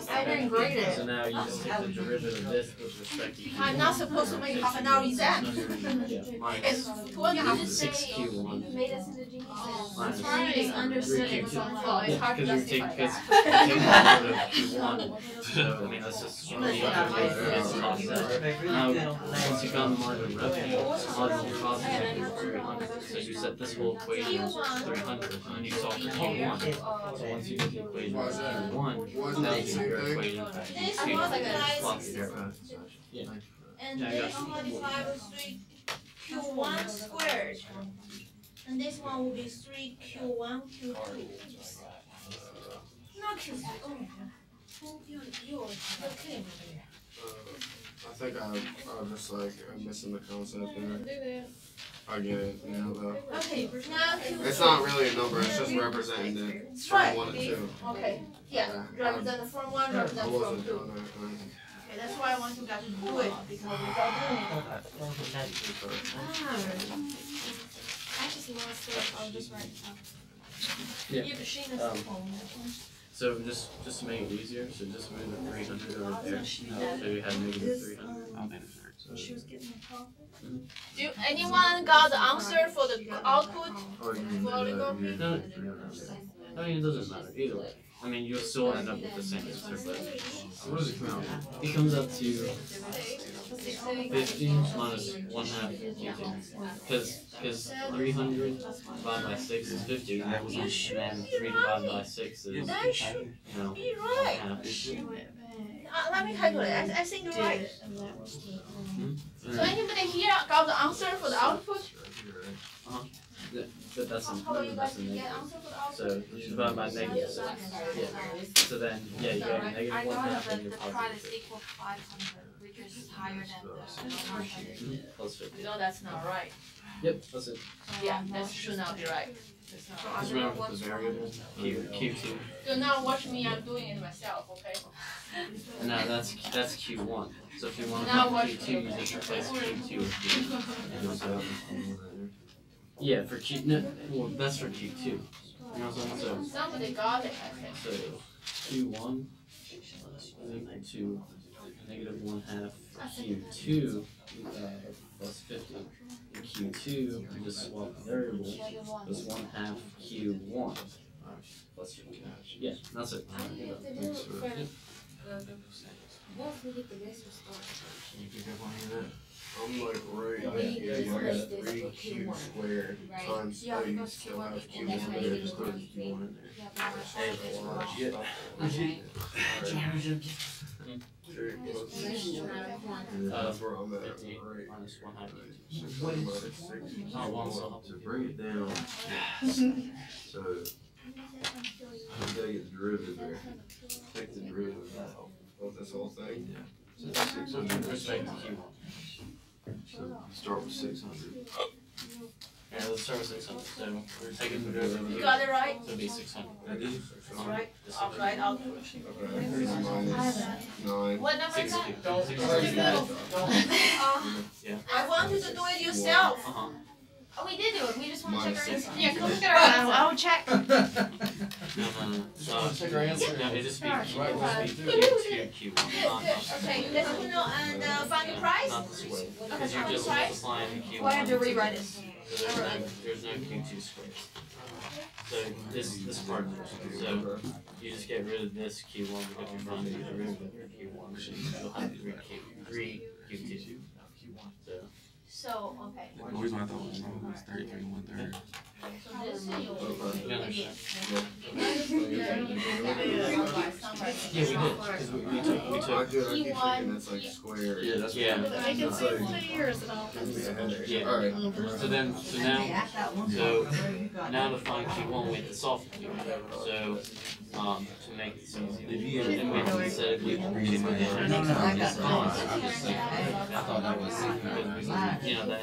I didn't grade So it. now you just take the derivative of this with respect to Q1. I'm not supposed to make half an hour exam. 600, yeah, minus It's 20 minutes. 6 Q1 Made us into geniuses. minus It's understood 3 it was Q2. on fault. It's hard to Because we take justify because that. we take the derivative of Q1. So I mean that's just you know you have to make now once you got the marginal revenue, marginal cost is negative 300. So you set this whole equation as 300 and then you solve for Q1. So once you get the equation as Q1, then you get your equation back to This Q2 multiplies, plus zero. and Yeah, I this got you. multiplies with 3Q1 squared. And this one will be 3Q1, Q2. Not Q3, oh. You're kidding me. I think I'm just like, I'm missing the concept there. I get it now though. Okay, now Q2. It's not really a number, it's just representing the Right. from 1 and 2. Okay, yeah, represent the form 1, I represent form wasn't 2. doing that. Okay, that's why I want you guys to do it, because without doing it. I just lost it. I'll just write it down. Yeah. Your machine is So just to make it easier, so just move the 300 over there. So you have negative 300. She was getting the profit. Do anyone got the answer for the output? Or you can do For that. oligopoly? No, I mean it doesn't matter either way. I mean you'll still end up with the same answer, but What does it come out? it comes up to 50 minus 1 half Q2. Because 300 divided by 6 is 50, and 3 divided by 6 is, That should you know, be 1 right. half. Let me calculate. I think you're right. So anybody here got the answer for the output? But that's How about you guys a get the negative. answer for the output? So divided by negative 6. Yeah. So then, yeah, you got negative 1 half and your price positive is equal to 500, which is higher than the 100. 6. Plus 50. No, that's not right. Yep, that's it. Yeah, that should not be right. Just remember the variable, Q2. Do not watch me, I'm doing it myself, okay? And now that's Q1. So if you want to Now find what- Q2, you just replace Q2 with Q. Yeah, for Q, no, well, that's for Q2. You know what I'm saying? Somebody got it, I think. So Q1 is equal to negative 1 half Q2 plus 50. And Q2, you just swap the variable, is 1 half Q1 plus 50. Yeah, that's it. Once we get the rest, we'll start. Can you pick up on any of that? I'm like right Yeah, here, it's like less this 3 for Q Q1. squared Right. times Yeah, 3 because still Q1 have is Q1 And that's how there. you Just do throw the it. Q1 in there. Yeah, but And it's a lot of Yeah. stuff. Okay. Three plus That's where I'm at, 50 right? minus 1 half. 600 minus 6. Oh, one will help. To bring it down, so you gotta get the derivative there. Take the derivative out. Of this whole thing. So it's 600. With respect to Q1. So you start with 600. Yeah, let's start with 600. So we're taking the derivative You here. got it right? So it'll be 600. I do. Right. This is All right. I'll Okay. Minus 9. What number is 60. that? Don't Six worry fifty. about it. Yeah. I want you to do it yourself. Uh-huh. Oh, we did do it. We just want to Minus check our 6. answer. Yeah, come look at our answer. I will check. No. Check our answer. No, it just be Right, Q2, Q1, Okay. Let's put no and find the price. not the square. Okay. Because you're just Price. multiplying the Q1. Well, I have to rewrite it. So there's no Q2 squared. So this part, so you just get rid of this Q1 because you're finding the derivative of Q1, so you'll have 3 Q2. So okay. The reason I thought it was wrong was 33 1/3. So this is your. You understand? Yeah, Yeah, we did, because we took, I keep thinking it's like squared. Yeah, that's Yeah. what Make it so clear as it all. Give me a headache. Yeah. Alright. so now to find Q1 we have to solve it. So, to make this easy, and we instead of leaving Q1 in, I thought that was 600. you know, that.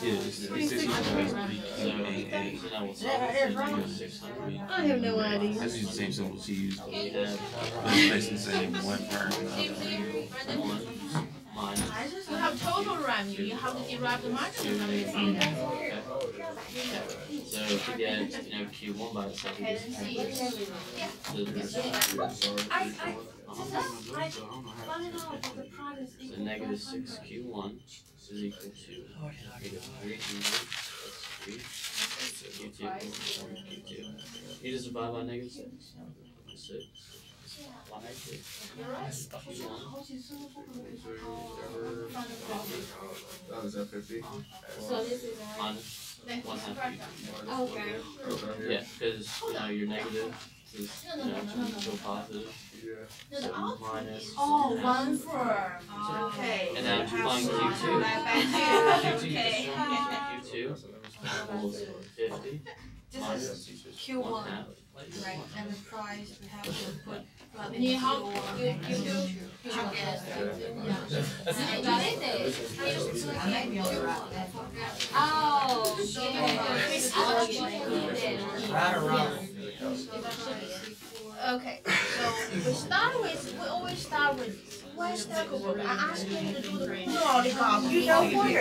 Yeah, it's 600. So now we'll solve it, 600. I have no idea. That's the same symbol she used. We have It's basically saying one firm. 1 minus. You have total revenue. You have to derive the marginal revenue from that. So to get, Q1 by itself, we just have this. So negative 6 Q1 is equal to negative 3 Q2. Q2. You just divide by negative 6. 6. Why negative? That was at 50. So this is our. Minus 1 half Q2. Okay. Okay. Yeah, because your negative is still positive. Yeah. So minus. Oh, 1 firm. Okay. And now applying Q2. Q2 equals 50 minus Q1. 1 half. Right, and the price we have to put. You have you do. Yeah. Oh, Right or wrong? okay. So we always start with where's Stackleberg? I asked him to do the periodic copy. You know you're doing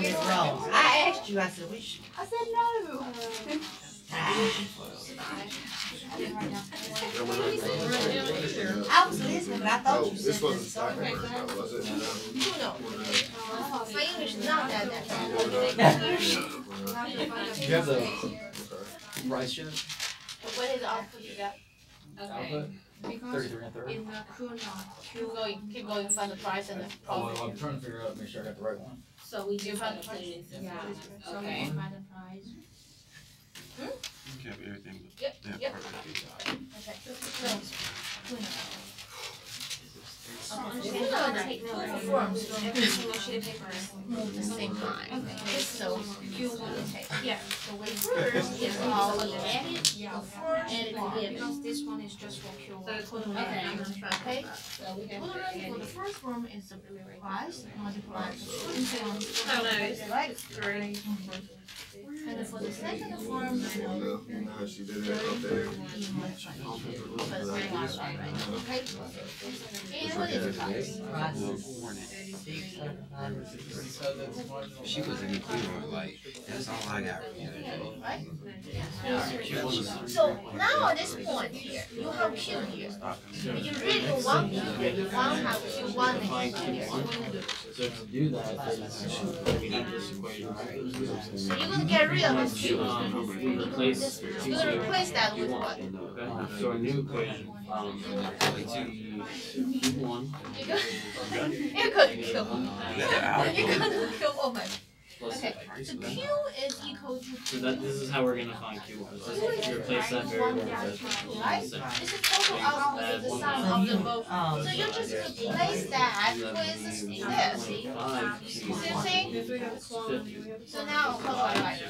it wrong. I asked you, I said, we should. I said no. I was listening, but I thought Oh, you this said wasn't this. Stackleberg, though, was it? You know. My English is not that bad. You have the price yet? What is the output you got? Output? Because 33 1/3. in the Keep going, find the price and the Oh, profit. I'm trying to figure out, make sure I got the right one. So we do find have the to price? do this. Yeah. So we Okay. can find the price. Kept everything but Yep, that yep. part. Take notes. Two forms Every single sheet of paper. move the same time. Okay. So Q1 okay. Yeah. So we first is all the edit. Yeah. The first Edit one. together. Because this one is just for Q1. Okay. So we have Total to revenue for edit. the first form is the price multiplied by the second Oh, no. right? And then for the second form, No, she did it up there. okay? And what is the price? She wasn't included, like, that's all I got from you. Right? So now at this point here, you have Q here. If you really don't want Q here, you want to have Q1 and Q2 here. So to do that, we have this equation. So you're gonna get rid of this Q. We replace You're gonna replace that with what? Okay, so a new equation, Q1 You couldn't kill. You couldn't kill. Oh my. plus Okay. So Q is equal to. so this is how we're gonna find Q1. So just replace that variable with Right? This is total output is the sum of the both. So you just replace that with this. Same thing. So now what do I write?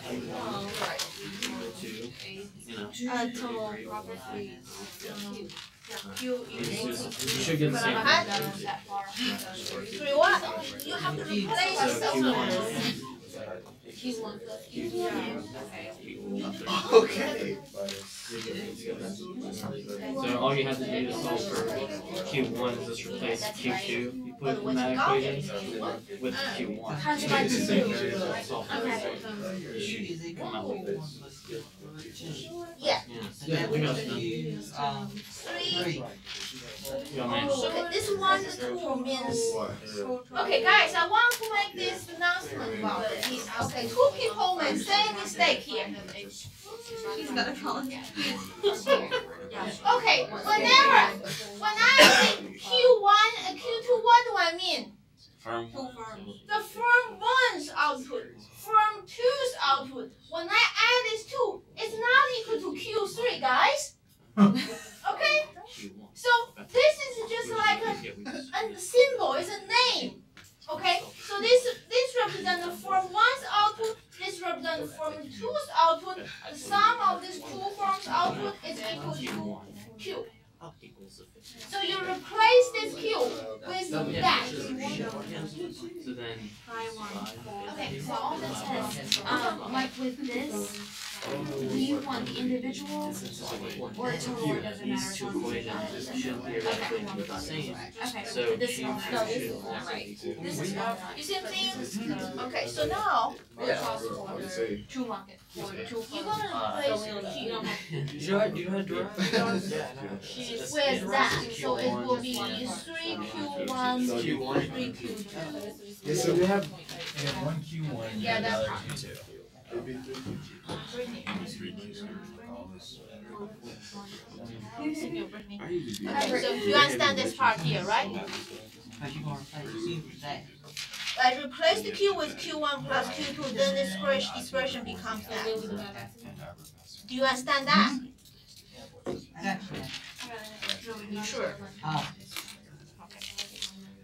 Total profit. You should get the same. Three what? You have to replace the So Q1. Okay. So all you have to do to solve for Q1 is just replace Q2. You put in that equation with Q1. How'd you like to do? Solve for it. You should come out with this. Yeah. Yeah, we got it. Three. Yeah, man. Okay, this 1 2 means. Okay, guys, I want to make this announcement about it. Okay, 2 people made same mistake here. He's gonna call it. Okay, whenever when I say Q1 and Q2, what do I mean? Firm. The firm 1's output, firm 2's output. When I add these two, it's not equal to Q3, guys. Okay? So this is just like a symbol, it's a name. Okay? So this represents the firm 1's output, this represents the firm 2's output. The sum of these two firms' output is equal to Q. So you replace this Q with that. So then. Okay, so all this is, like with this, do you want the individuals or total, or does it These matter? two equations should theoretically be the same. Okay, So this Q one, should no, this is not right. This is not right. You see what I'm saying? Okay, so now True market. you're gonna replace Q Do you have direct with that. So it will be 3Q1, 3Q2. Yeah, so we have 1 Q1 and Yeah, that's another Q2. Okay, so you understand this part here, right? Because you're gonna replace Q with that. I replace the Q with Q1 plus Q2, then this expression becomes that. Do you understand that? I got you. Sure. Oh,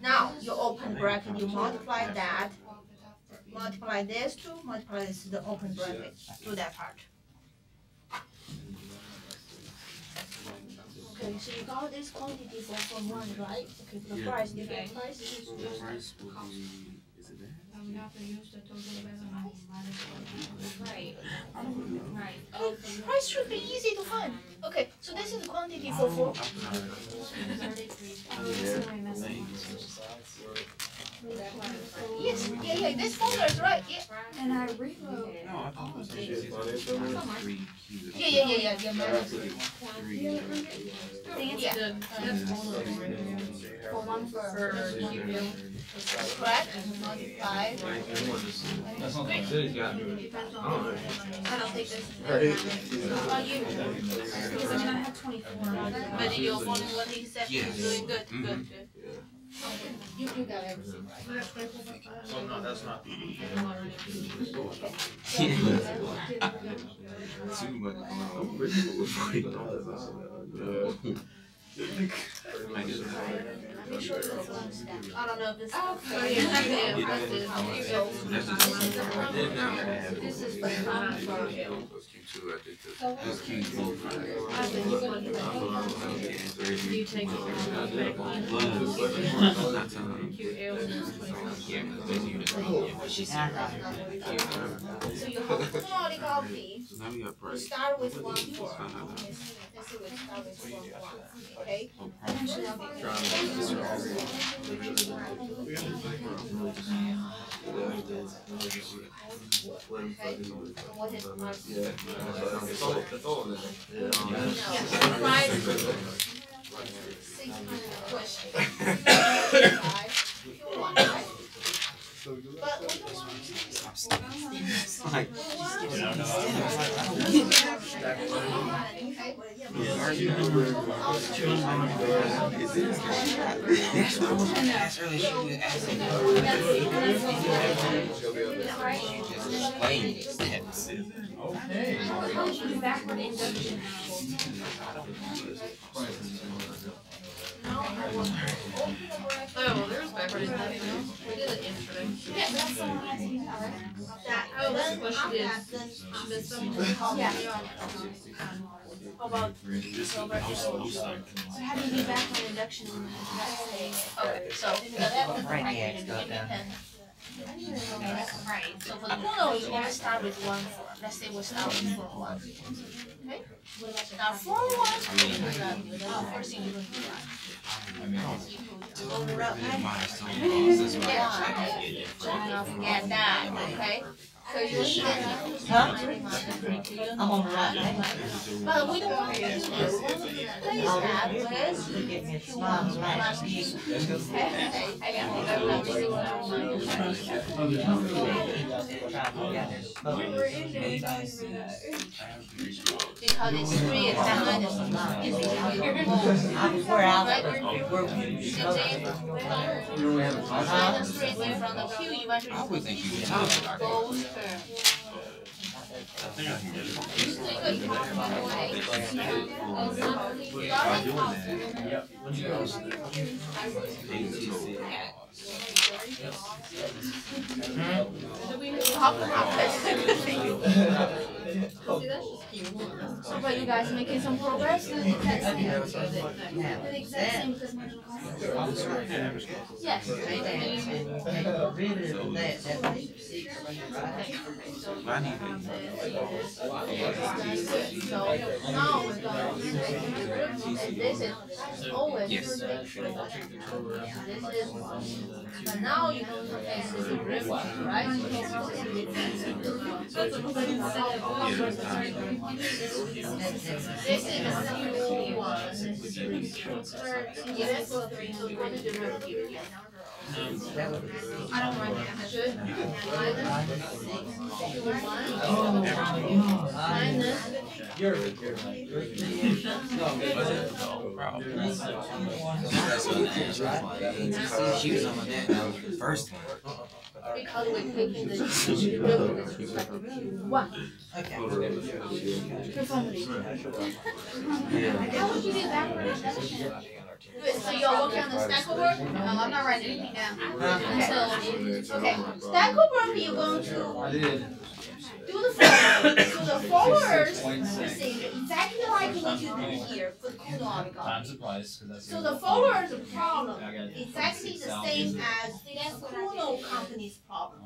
Now you open bracket, you multiply that, multiply this two, multiply this to the open bracket. Do that part. Okay, so you got this quantity from 1, right? Okay, for the price, you get price. Okay, price should be easy to find. Okay, so this is the quantity for 4. Yes, yeah, this formula is right, yeah. And I rewrote. Yeah. For one for Correct, multiply. That's not I don't think this is How about you? because I have 24. But you're following what he said, Yes. he's doing good. You got everything right. So no, that's not. Too much. I don't know if this. This is the sum for you. You take it. So you have to copy. Now we got We price. start with 1 4. Let's see, we start with 1 1. Okay. Eventually I'll get What is price? Yeah, it's all in there. Price. 600 question. But It's like, that's really true. Explain steps. Okay. Backward induction. Oh, there's backward induction. We did it yesterday. Yeah, but that's someone has to use that, right? Oh, that's what she did. She missed something. Yeah. How about So how do you do backward induction? Okay, so Right, yeah, it's got down. right. So for the Kuno, you always start with 1 4. Let's say we start with 4 1. Okay. Now 4 1. First thing you're going to do that. Now forget that. Okay. So you need I'm on the right. but we don't want to do this. We want to replace that with Give me a smile, smile. because it's 3 and 9 is We're out. minus 3 from the Q, you want to I would think you would talk about it. both terms. I think I can get it. So you go By doing that, So, but you guys making some progress? The exact same because marginal cost. Yes. I need So now we're going to and this is always Yes. this is but now you know this is a derivative, right? This is Q1. Yes, so what is the derivative here? I don't write that. Should minus She was on that first one. because we're taking the derivative with respect to Q1. How would you do backward induction? Good, so you're working on the stack work? I'm not writing anything down. Okay, stack work, you're going to I did. do the forward. So the forwards, you see, exactly like what you did here for the Kuno article. Times the price, because that's. So the forwards problem, exactly the same as the Kuno company's problem.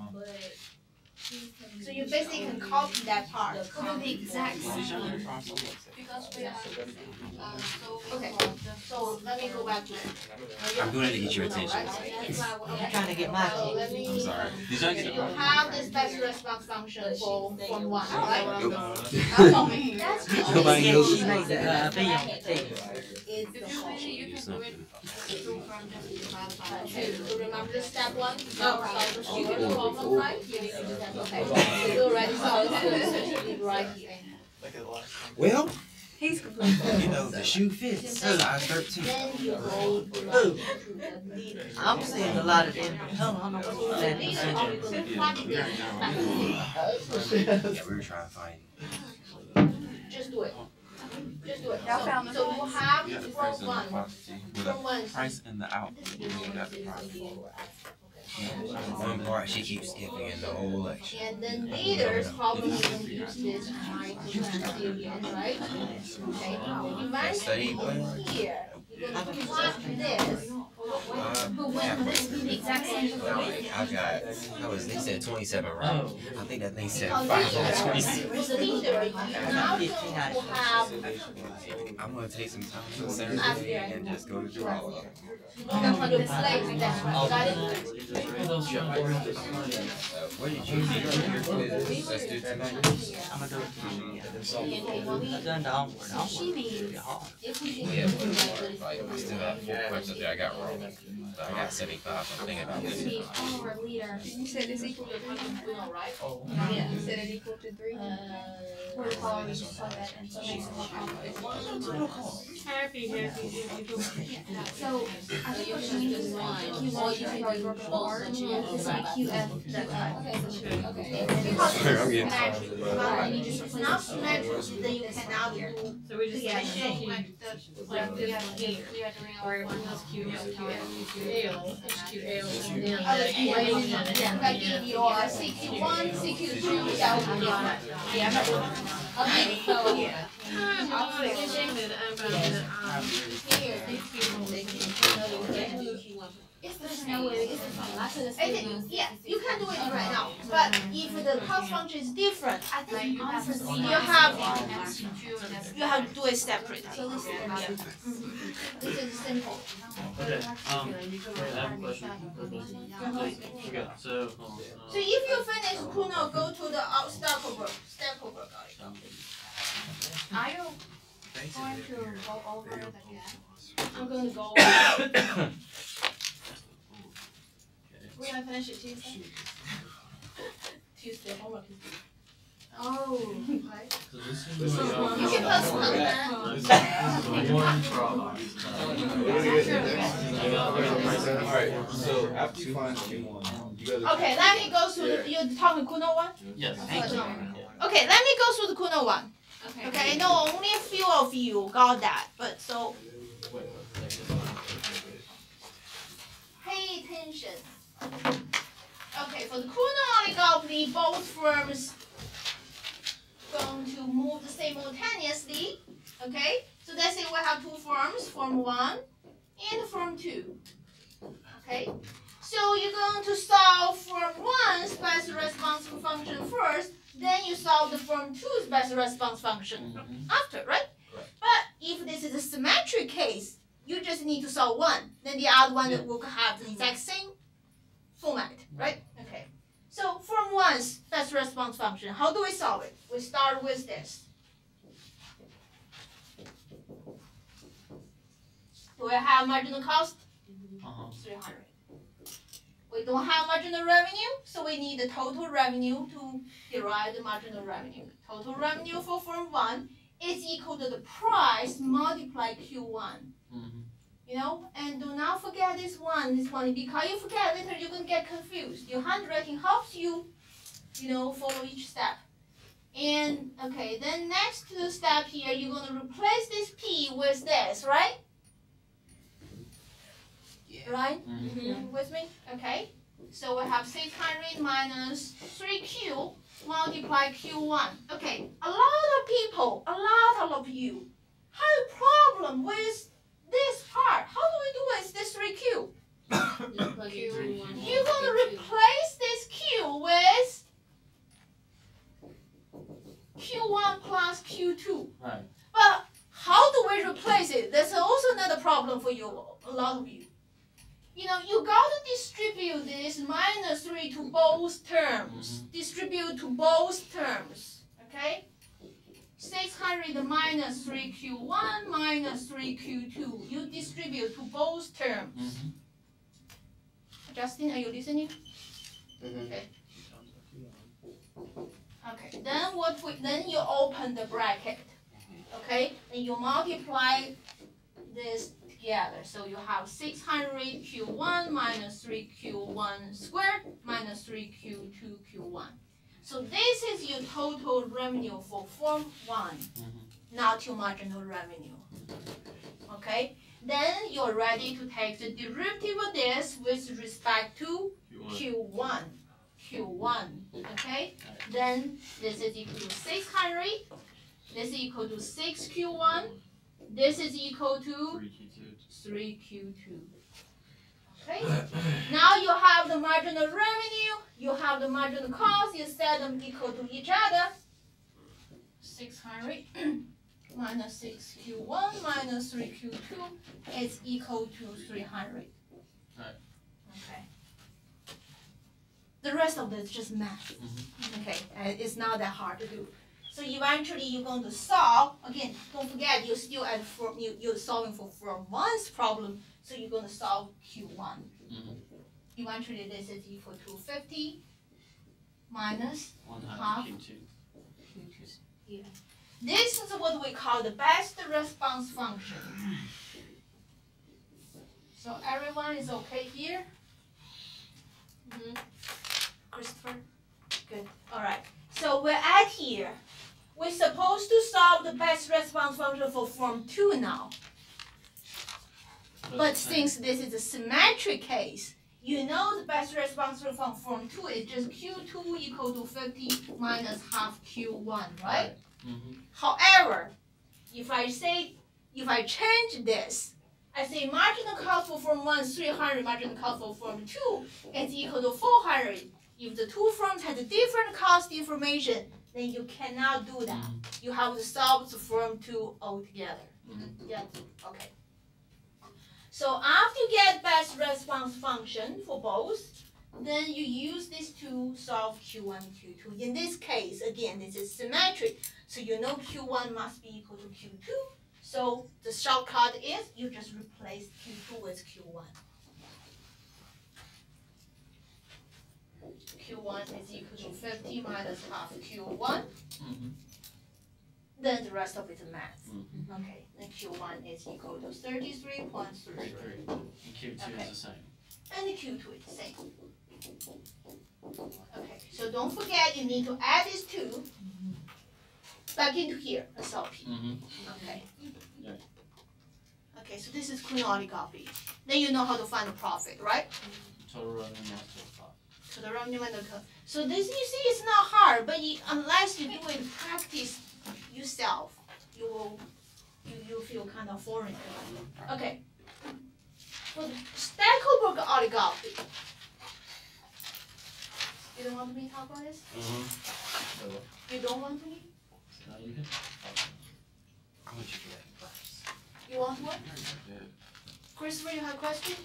So you basically can copy that part. Could be the exact same. Okay, so let me go back to it. I'm doing it to get your attention. I'm trying to get my So let me. I'm sorry. Did y'all get You it? have this best response function for form 1, right? Nope. That's the Nobody She knows. made the B on the table. So remember the step 1? Solve the student problem, right? Okay, so you already solved it right here. Well, He's complete. you know, the shoe fits. Size 13. Then you go to the leader. I'm seeing a lot of them. Hell, I don't know what's The that. leader always going to plug this back. Yeah, we were trying to find Just do it. Just do it. Y'all found the So you have the from price and the 1. quantity. With From 1. the price and the output. We got the price. One part she keeps skipping in the whole lecture. And then leaders probably will use this high experience, right? Okay. You Study might here. You're going to plot this. But when this be the exact same. I got, they said 27 right? I think that thing said Because 5 on 27. with the leader, now you will have I'm gonna take some time to Saturday and just go through all of them. you don't have to play with that. Got it? What did you do? Let's do tonight. I'm gonna do it tomorrow. I've done the onward. Onward is really hard. Yeah, like, I still have 4 questions there I got wrong. But I got 75. I'm thinking about this. You said it's equal to 3, right? Yeah. You said it equal to 3. We're probably just like that and so makes it more complicated. Happy. So I think what you need is Q1 should be like broken apart. It's like QF. Because it's symmetric. You need to It's not symmetric, then you cannot do. So we just Yeah, say so like this here. Or it was QL, HQL, and then other the equation and yeah, like if you are CQ1, CQ2, that would be fine. Yeah. Okay, so yeah. There's no way it's Yeah, you can do it right now. But if the cost function is different, I think you have to do it separately. so this is This is simple. Okay, I have a question. Okay, so, So if you finish Kuno, go to the Stackelberg. Are you going to go over it again? I'm gonna go. okay. We're gonna finish it Tuesday. Tuesday homework is due. Oh, okay. So this is You can postpone that. Alright, so after you find Q1, you guys. Okay, let me go through the, you're talking Kuno one? Yes. Okay, let me go through the Kuno one. Okay, I know only a few of you got that, but so pay attention. Okay, for the Kuno oligopoly, both firms going to move simultaneously. Okay, so let's say we have 2 firms, firm 1 and firm 2. Okay, so you're going to solve firm 1's best response function first, then you solve the firm 2's best response function after, right? But if this is a symmetric case, you just need to solve one, then the other one will have the exact same format, right? Okay. So firm 1's best response function, how do we solve it? We start with this. Do we have marginal cost? 300. We don't have marginal revenue, so we need the total revenue to derive the marginal revenue. Total revenue for firm 1 is equal to the price multiplied Q1. You know, and do not forget this one, because you forget later you're going to get confused. Your handwriting helps you, follow each step. And, okay, then next to the step here, you're going to replace this P with this, right? Right? With me? Okay. So we have 600 minus 3Q multiply Q1. Okay, a lot of people, a lot of you have a problem with this part. How do we do with this 3Q? You're going to replace this Q with Q1 plus Q2. Right. But how do we replace it? That's also another problem for you, a lot of you. You got to distribute this minus 3 to both terms. Distribute to both terms, okay? 600 minus 3Q1 minus 3Q2. You distribute to both terms. Justin, are you listening? Okay. Okay. Then you open the bracket, okay? And you multiply this together. So you have 600 Q1 minus 3Q1 squared minus 3Q2 Q1. So this is your total revenue for form 1, not your marginal revenue. Okay? Then you're ready to take the derivative of this with respect to Q1. Okay? Then this is equal to 600. This is equal to 6Q1. This is equal to 3Q2. Okay? Now you have the marginal revenue, you have the marginal cost, you set them equal to each other. 600 minus 6Q1 minus 3Q2 is equal to 300. Right. Okay. The rest of it is just math. Okay, and it's not that hard to do. So eventually you're going to solve, again, don't forget you're still at you're solving for form 1's problem, so you're going to solve Q1. Eventually this is equal to 50 minus 1 half half Q2. Yeah. This is what we call the best response function. So everyone is okay here? Christopher? Good. All right. So we're at here. We're supposed to solve the best response function for form 2 now. But since this is a symmetric case, you know the best response function from form 2 is just Q2 equal to 50 minus half Q1, right? However, if I change this, I say marginal cost for form 1 is 300, marginal cost for form 2 is equal to 400. If the two forms have different cost information, then you cannot do that. You have to solve the form 2 altogether. Yeah. Okay. So after you get best response function for both, then you use this to solve Q1 and Q2. In this case, again, this is symmetric, so you know Q1 must be equal to Q2. So the shortcut is you just replace Q2 with Q1. Q1 is equal to 50 minus half Q1. Then the rest of it is math. Okay, then Q1 is equal to 33.33. And Q2 is the same. And the Q2 is the same. Okay, so don't forget you need to add these two back into here, SLP. Okay. Yeah. Okay, so this is Kuhn oligopoly. Then you know how to find the profit, right? Total revenue minus total cost. So the revenue and the cost. So this, you see, it's not hard, but unless you do it practice yourself, you feel kind of foreign. Okay. For the Stackelberg oligopoly. You don't want me to talk about this? You don't want me? No, you can. I want you to get it first. You want what? Christopher, you have a question?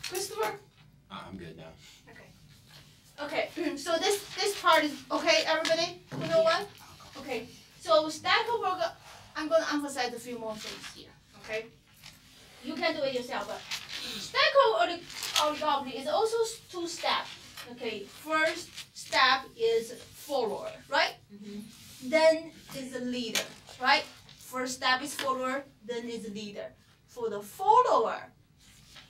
Christopher? I'm good now. Okay, so this part is okay, everybody? You know what? Okay, so Stackelberg, I'm going to emphasize a few more things here, okay? You can do it yourself, but Stackelberg oligopoly is also two steps. Okay, first step is follower, right? Then is a leader, right? First step is follower, then is leader. For the follower,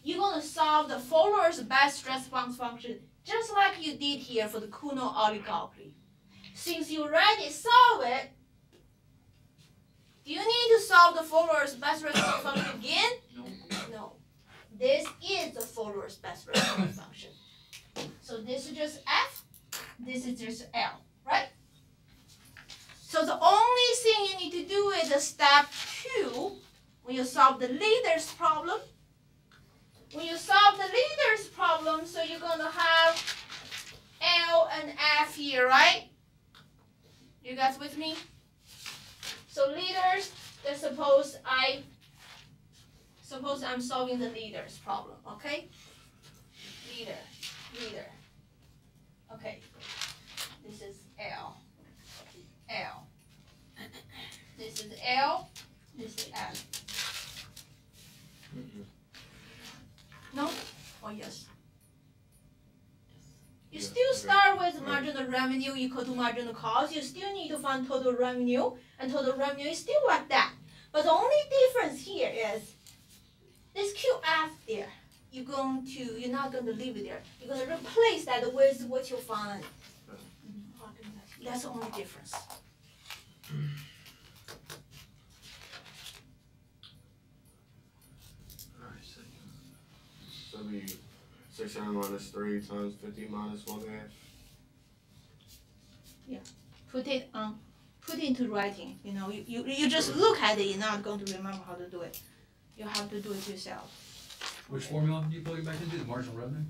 you're going to solve the follower's best response function just like you did here for the Kuhn oligopoly. Since you already solved it, do you need to solve the follower's best response function again? No. This is the follower's best response function. So this is just F, this is just L, right? So the only thing you need to do is the step 2 when you solve the leader's problem. When you solve the leader's problem, so you're going to have L and F here, right? You guys with me? So leaders, let's suppose I'm solving the leader's problem, okay? Leader. Okay. This is L. This is L. This is F. No? Or yes? You still start with marginal revenue equal to marginal cost. You still need to find total revenue, and total revenue is still like that. But the only difference here is this QF there. You're not going to leave it there. You're going to replace that with what you find. That's the only difference. So it'd be 600 minus 3 times 50 minus 1/2. Yeah. Put it into writing. You know, you just look at it, you're not going to remember how to do it. You have to do it yourself. Which formula do you plug it back into? The marginal revenue?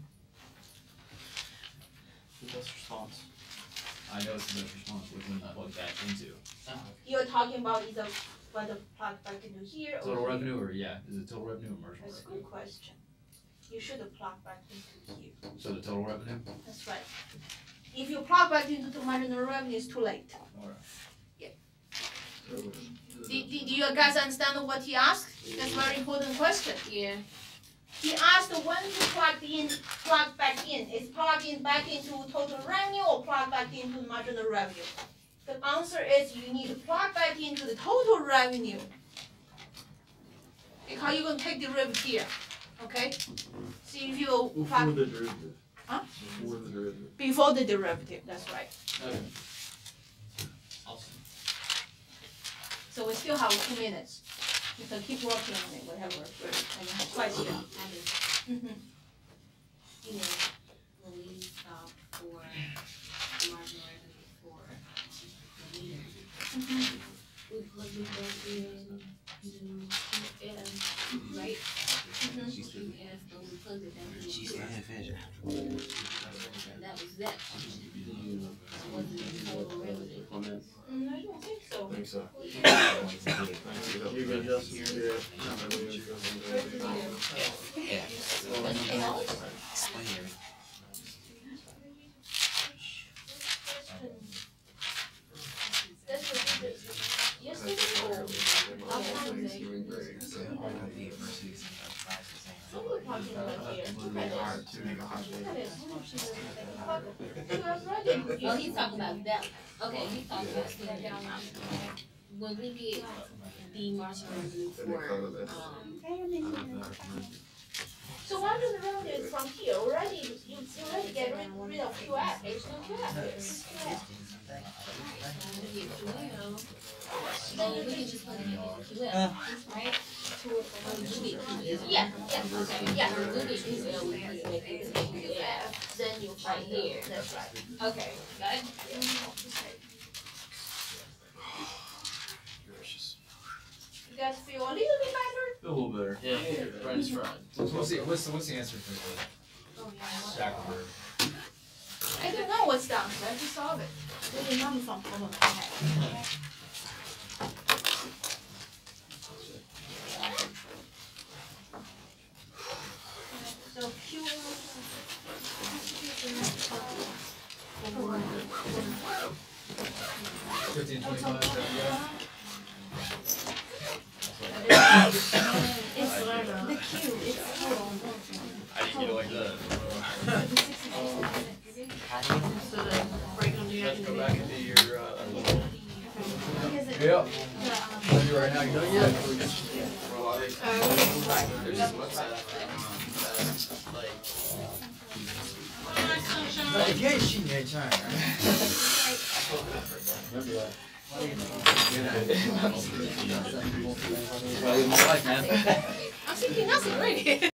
The best response. I know it's the best response. Which one I plug that into? You're talking about either whether plug back into here or Total here. revenue or yeah? Is it total revenue or marginal That's a revenue? good question. you should plug back into Q. So the total revenue? That's right. If you plug back into the marginal revenue, it's too late. Alright. Do you guys understand what he asked? That's a very important question. Yeah. He asked when to plug back in. Is plugging back into total revenue or plug back into marginal revenue? The answer is you need to plug back into the total revenue. Because you're going to take derivative here. Okay? So if you Before plug the derivative. Huh? Before the derivative. before the derivative, that's right. Okay. Awesome. So we still have 2 minutes. You can keep working on it, whatever. Twice here. Mm-hmm. You know, when we stop for marginal revenue for the leader, we plug it back in to QF, right? QF, and we plug it back in. She's not efficient. And that was that. It wasn't the total revenue. Comments? I don't think so. I think so. You're good, Justin? Yeah. Explain everything. Yesterday Thanksgiving break. So hard to make a hot day. Oh, he's talking about that. Okay, he's talking about when we get the marginal revenue for So marginal revenue is from here already. You already get rid of QF. There's no QF. then we can just plug it in QF, right? Yeah. Yeah. When we get QL, we plug it back into QF. Then you'll right here. That's right. Okay, got it? You guys feel a little bit better? A little better. Yeah, Brian's fried. What's the answer for Oh, the Stackelberg? I don't know what's the answer. I have to solve it. There's none from problem I had. So Q. 1525. It's the Q. It's total. I didn't get it like that. So then break them You have to go together. back and do your, Yep. You right now, you done yet? there's this website, like, Again, she made time. I'm thinking nothing really.